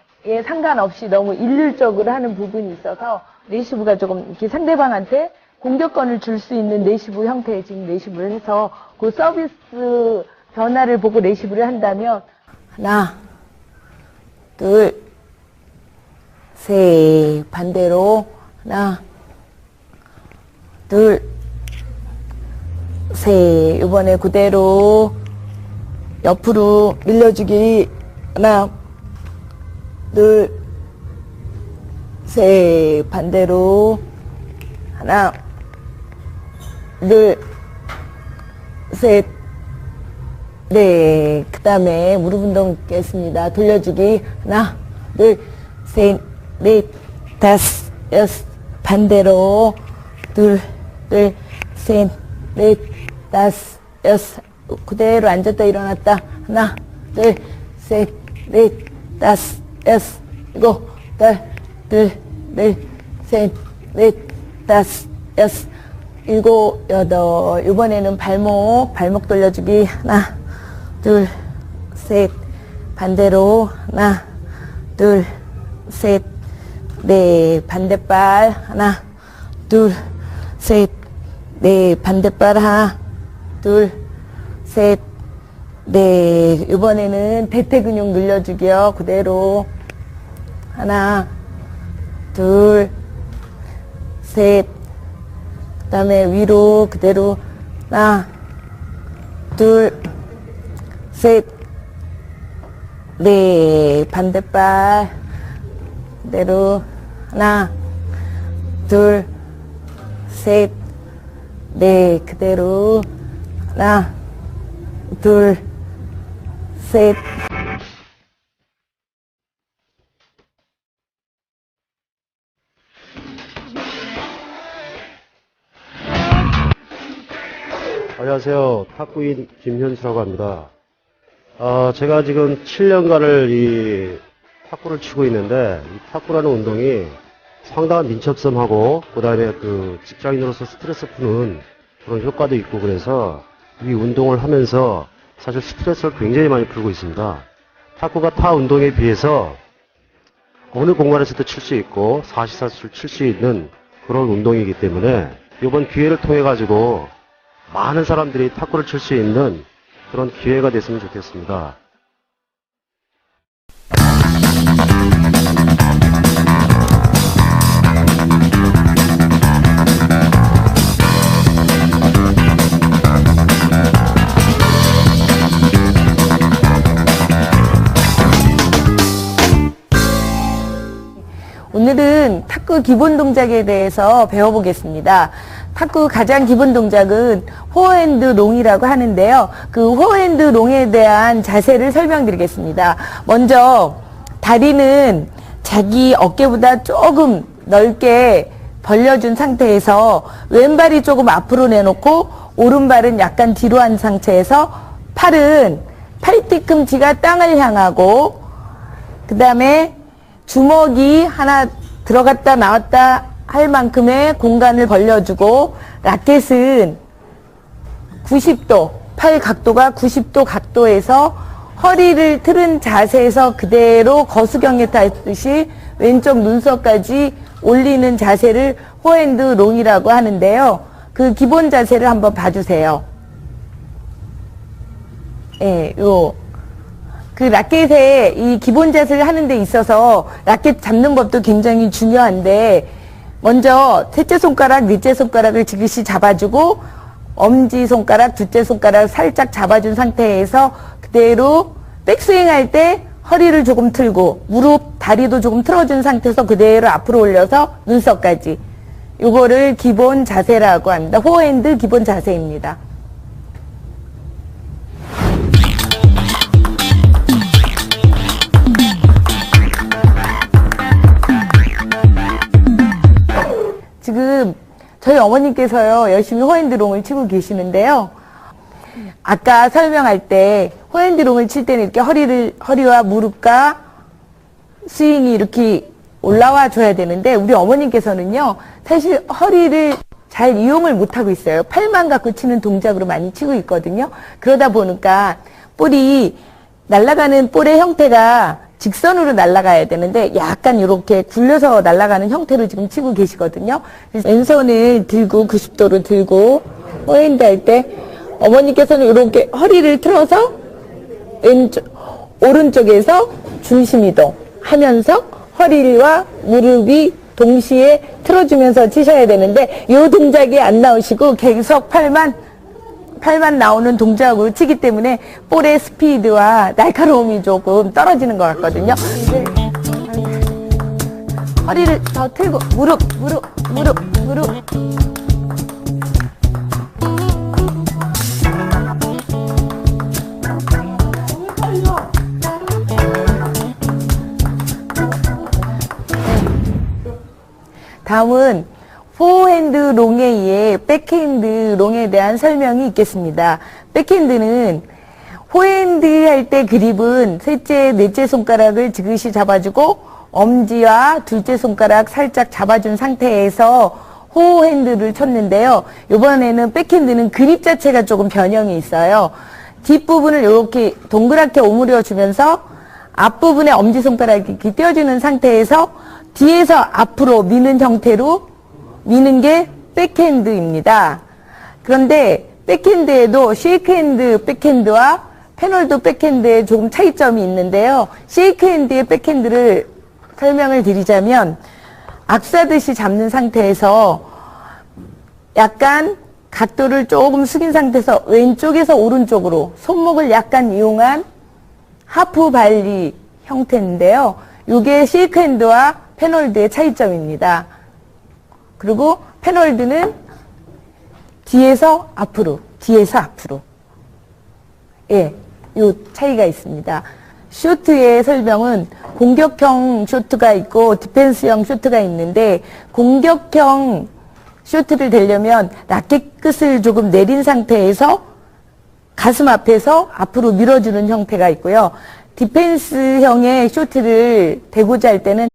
상관없이 너무 일률적으로 하는 부분이 있어서 레시브가 조금 이렇게 상대방한테 공격권을 줄 수 있는 레시브 형태의 지금 레시브를 해서 그 서비스 변화를 보고 레시브를 한다면 하나, 둘, 셋 반대로 하나, 둘, 셋. 이번에 그대로 옆으로 밀려주기. 하나, 둘, 셋. 반대로. 하나, 둘, 셋, 넷. 그 다음에 무릎 운동 있겠습니다. 돌려주기. 하나, 둘, 셋, 넷, 다섯, 여섯. 반대로. 둘, 셋, 넷, 다섯, 여섯. 그대로 앉았다 일어났다. 하나, 둘, 셋, 넷, 다섯, 여섯, 일곱, 둘, 셋, 넷, 다섯, 여섯, 일곱, 여덟. 이번에는 발목 돌려주기. 하나, 둘, 셋. 반대로. 하나, 둘, 셋, 넷. 반대발. 하나, 둘, 셋, 넷. 반대발. 하나, 둘, 셋, 넷. 이번에는 대퇴 근육 늘려주기요. 그대로. 하나, 둘, 셋. 그 다음에 위로 그대로. 하나, 둘, 셋, 넷. 반대발. 그대로. 하나, 둘, 셋, 넷. 그대로. 하나, 둘, 셋. 안녕하세요. 탁구인 김현수라고 합니다. 제가 지금 7년간을 이 탁구를 치고 있는데, 이 탁구라는 운동이 상당한 민첩성하고, 그 다음에 그 직장인으로서 스트레스 푸는 그런 효과도 있고, 그래서 이 운동을 하면서 사실 스트레스를 굉장히 많이 풀고 있습니다. 탁구가 타 운동에 비해서 어느 공간에서도 칠 수 있고, 사시사철 칠 수 있는 그런 운동이기 때문에, 이번 기회를 통해 가지고 많은 사람들이 탁구를 칠 수 있는 그런 기회가 됐으면 좋겠습니다. 오늘은 탁구 기본 동작에 대해서 배워보겠습니다. 탁구 가장 기본 동작은 포어핸드 롱이라고 하는데요. 그 포어핸드 롱에 대한 자세를 설명드리겠습니다. 먼저 다리는 자기 어깨보다 조금 넓게 벌려준 상태에서 왼발이 조금 앞으로 내놓고 오른발은 약간 뒤로 한 상태에서 팔은 팔 뒤꿈치가 땅을 향하고, 그 다음에 주먹이 하나 들어갔다 나왔다 할 만큼의 공간을 벌려주고, 라켓은 90도, 팔 각도가 90도 각도에서 허리를 틀은 자세에서 그대로 거수경에 타듯이 왼쪽 눈썹까지 올리는 자세를 포핸드 롱이라고 하는데요. 그 기본 자세를 한번 봐주세요. 예, 그 라켓의 이 기본 자세를 하는 데 있어서 라켓 잡는 법도 굉장히 중요한데, 먼저 셋째 손가락, 넷째 손가락을 지그시 잡아주고 엄지 손가락, 둘째 손가락 살짝 잡아준 상태에서 그대로 백스윙 할 때 허리를 조금 틀고 무릎, 다리도 조금 틀어준 상태에서 그대로 앞으로 올려서 눈썹까지. 요거를 기본 자세라고 합니다. 포핸드 기본 자세입니다. 지금 저희 어머님께서요 열심히 포핸드롱을 치고 계시는데요. 아까 설명할 때 포핸드롱을 칠 때는 이렇게 허리와 무릎과 스윙이 이렇게 올라와 줘야 되는데, 우리 어머님께서는요 사실 허리를 잘 이용을 못하고 있어요. 팔만 갖고 치는 동작으로 많이 치고 있거든요. 그러다 보니까 볼이 날아가는 볼의 형태가 직선으로 날아가야 되는데 약간 이렇게 굴려서 날아가는 형태로 지금 치고 계시거든요. 그래서 왼손을 들고 90도로 들고 포핸드 할 때 어머니께서는 이렇게 허리를 틀어서 오른쪽에서 중심 이동 하면서 허리와 무릎이 동시에 틀어주면서 치셔야 되는데 이 동작이 안 나오시고 계속 팔만 팔만 나오는 동작으로 치기 때문에 볼의 스피드와 날카로움이 조금 떨어지는 것 같거든요. 허리를 더 틀고 무릎. 다음은 포핸드 롱에 의해 백핸드 롱에 대한 설명이 있겠습니다. 백핸드는 포핸드 할 때 그립은 셋째, 넷째 손가락을 지그시 잡아주고 엄지와 둘째 손가락 살짝 잡아준 상태에서 호핸드를 쳤는데요. 이번에는 백핸드는 그립 자체가 조금 변형이 있어요. 뒷부분을 이렇게 동그랗게 오므려 주면서 앞부분에 엄지손가락이 이렇게 띄워주는 상태에서 뒤에서 앞으로 미는 형태로 미는 게 백핸드입니다. 그런데 백핸드에도 쉐이크핸드 백핸드와 패널도 백핸드에 조금 차이점이 있는데요. 쉐이크핸드의 백핸드를 설명을 드리자면 악사듯이 잡는 상태에서 약간 각도를 조금 숙인 상태에서 왼쪽에서 오른쪽으로 손목을 약간 이용한 하프 발리 형태인데요. 이게 쉐이크핸드와 패널드의 차이점입니다. 그리고 패널드는 뒤에서 앞으로. 예, 요 차이가 있습니다. 쇼트의 설명은 공격형 쇼트가 있고 디펜스형 쇼트가 있는데 공격형 쇼트를 되려면 라켓 끝을 조금 내린 상태에서 가슴 앞에서 앞으로 밀어주는 형태가 있고요. 디펜스형의 쇼트를 대고자 할 때는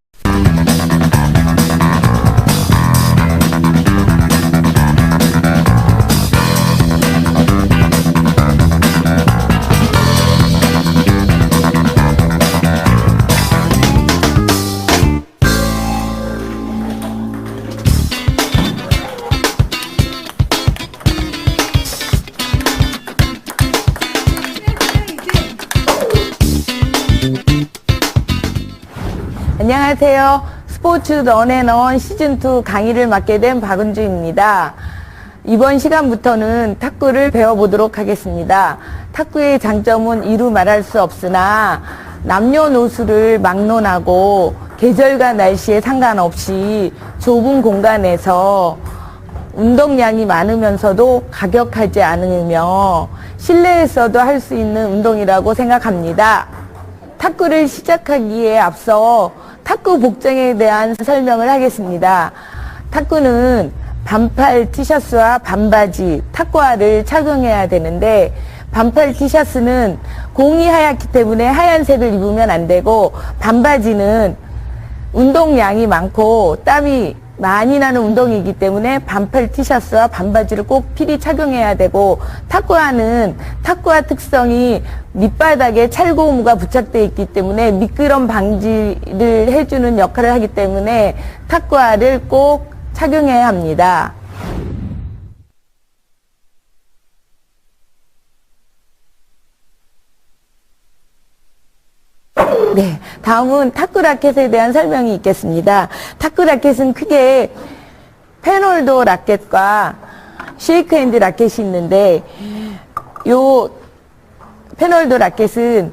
안녕하세요. 스포츠 런앤언 시즌2 강의를 맡게 된 박은주입니다. 이번 시간부터는 탁구를 배워보도록 하겠습니다. 탁구의 장점은 이루 말할 수 없으나 남녀노소를 막론하고 계절과 날씨에 상관없이 좁은 공간에서 운동량이 많으면서도 가격하지 않으며 실내에서도 할 수 있는 운동이라고 생각합니다. 탁구를 시작하기에 앞서 탁구 복장에 대한 설명을 하겠습니다. 탁구는 반팔 티셔츠와 반바지, 탁구화를 착용해야 되는데 반팔 티셔츠는 공이 하얗기 때문에 하얀색을 입으면 안 되고 반바지는 운동량이 많고 땀이 많이 나는 운동이기 때문에 반팔 티셔츠와 반바지를 꼭 필히 착용해야 되고 탁구화는 탁구화 특성이 밑바닥에 찰고무가 부착되어 있기 때문에 미끄럼 방지를 해주는 역할을 하기 때문에 탁구화를 꼭 착용해야 합니다. 네, 다음은 탁구 라켓에 대한 설명이 있겠습니다. 탁구 라켓은 크게 패널도 라켓과 쉐이크핸드 라켓이 있는데 요 패널도 라켓은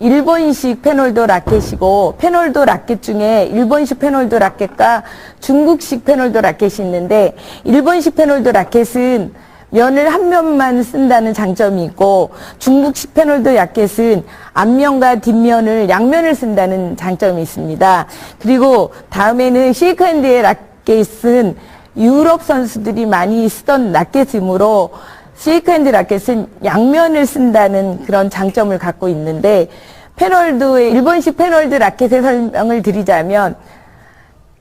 일본식 패널도 라켓이고 패널도 라켓 중에 일본식 패널도 라켓과 중국식 패널도 라켓이 있는데 일본식 패널도 라켓은 면을 한 면만 쓴다는 장점이 있고 중국식 패널도 라켓은 앞면과 뒷면을 양면을 쓴다는 장점이 있습니다. 그리고 다음에는 쉐이크핸드의 라켓은 유럽 선수들이 많이 쓰던 라켓이므로 쉐이크핸드 라켓은 양면을 쓴다는 그런 장점을 갖고 있는데 패널드의 일본식 패널드 라켓의 설명을 드리자면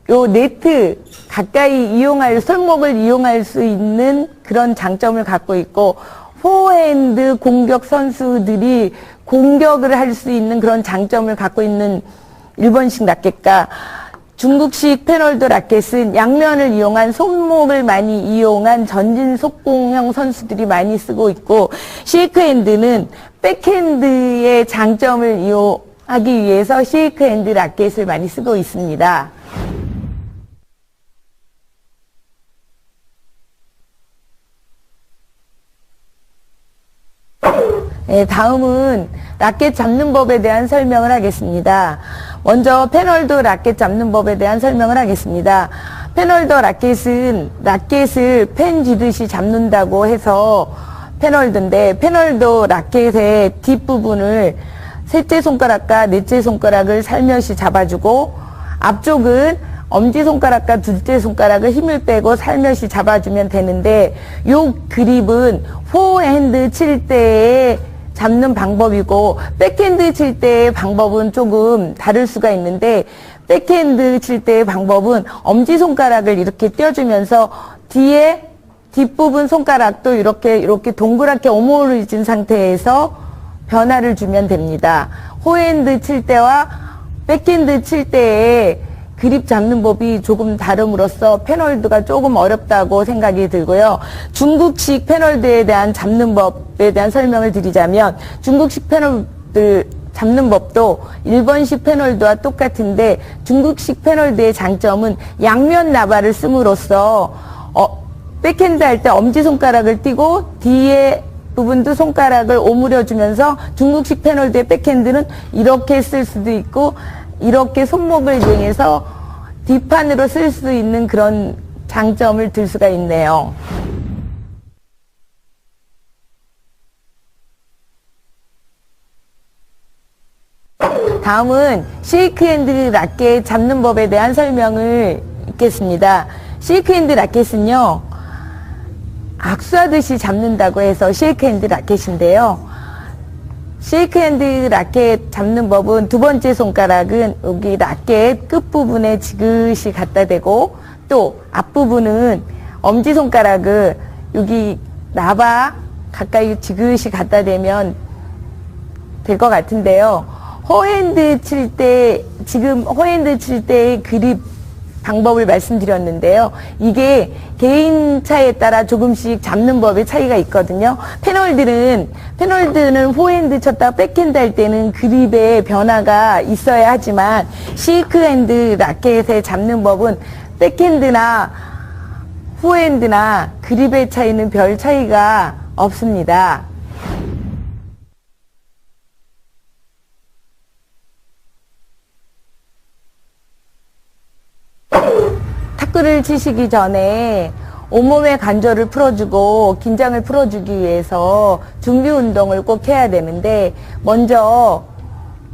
요 네트 가까이 이용할 손목을 이용할 수 있는 그런 장점을 갖고 있고 포핸드 공격 선수들이 공격을 할 수 있는 그런 장점을 갖고 있는 일본식 라켓과 중국식 패널드 라켓은 양면을 이용한 손목을 많이 이용한 전진 속공형 선수들이 많이 쓰고 있고 쉐이크핸드는 백핸드의 장점을 이용하기 위해서 쉐이크핸드 라켓을 많이 쓰고 있습니다. 네, 다음은 라켓 잡는 법에 대한 설명을 하겠습니다. 먼저 페널도 라켓 잡는 법에 대한 설명을 하겠습니다. 페널도 라켓은 라켓을 펜 쥐듯이 잡는다고 해서 페널드인데, 페널도 라켓의 뒷부분을 셋째 손가락과 넷째 손가락을 살며시 잡아주고, 앞쪽은 엄지손가락과 둘째 손가락을 힘을 빼고 살며시 잡아주면 되는데, 요 그립은 포핸드 칠 때의 잡는 방법이고, 백핸드 칠 때의 방법은 조금 다를 수가 있는데, 백핸드 칠 때의 방법은 엄지손가락을 이렇게 띄워주면서 뒤에 뒷부분 손가락도 이렇게 동그랗게 오므려진 상태에서 변화를 주면 됩니다. 포핸드 칠 때와 백핸드 칠 때의 그립 잡는 법이 조금 다름으로써 페널드가 조금 어렵다고 생각이 들고요. 중국식 페널드에 대한 잡는 법에 대한 설명을 드리자면, 중국식 페널드 잡는 법도 일본식 페널드와 똑같은데, 중국식 페널드의 장점은 양면 나발을 씀으로써 백핸드 할 때 엄지손가락을 띄고 뒤에 부분도 손가락을 오므려주면서, 중국식 페널드의 백핸드는 이렇게 쓸 수도 있고 이렇게 손목을 이용해서 뒷판으로 쓸 수 있는 그런 장점을 들 수가 있네요. 다음은 쉐이크핸드 라켓 잡는 법에 대한 설명을 읽겠습니다. 쉐이크핸드 라켓은요, 악수하듯이 잡는다고 해서 쉐이크핸드 라켓인데요. 쉐이크핸드 라켓 잡는 법은 두 번째 손가락은 여기 라켓 끝부분에 지그시 갖다 대고, 또 앞부분은 엄지손가락을 여기 나바 가까이 지그시 갖다 대면 될 것 같은데요. 허핸드 칠 때, 지금 허핸드 칠 때의 그립 방법을 말씀드렸는데요. 이게 개인 차에 따라 조금씩 잡는 법의 차이가 있거든요. 페널드는 포핸드 쳤다 백핸드 할 때는 그립의 변화가 있어야 하지만, 쉐이크핸드 라켓의 잡는 법은 백핸드나 포핸드나 그립의 차이는 별 차이가 없습니다. 탁구를 치시기 전에 온몸의 관절을 풀어주고 긴장을 풀어주기 위해서 준비 운동을 꼭 해야 되는데, 먼저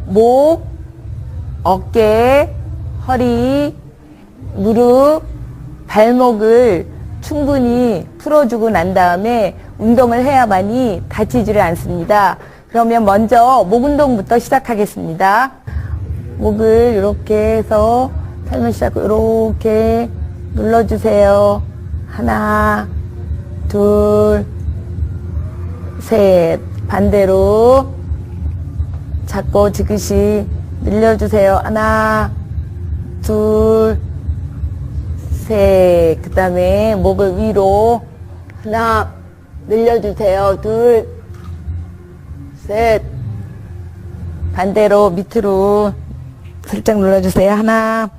목, 어깨, 허리, 무릎, 발목을 충분히 풀어주고 난 다음에 운동을 해야만이 다치지를 않습니다. 그러면 먼저 목 운동부터 시작하겠습니다. 목을 이렇게 해서 살며시 하고 이렇게 눌러주세요. 하나, 둘, 셋. 반대로 잡고 지그시 늘려주세요. 하나, 둘, 셋. 그 다음에 목을 위로 하나 늘려주세요. 둘, 셋. 반대로 밑으로 살짝 눌러주세요. 하나,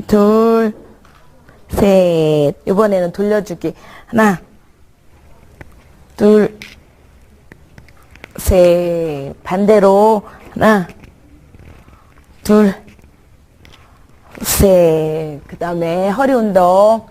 둘, 셋. 이번에는 돌려주기. 하나, 둘, 셋. 반대로 하나, 둘, 셋. 그 다음에 허리 운동.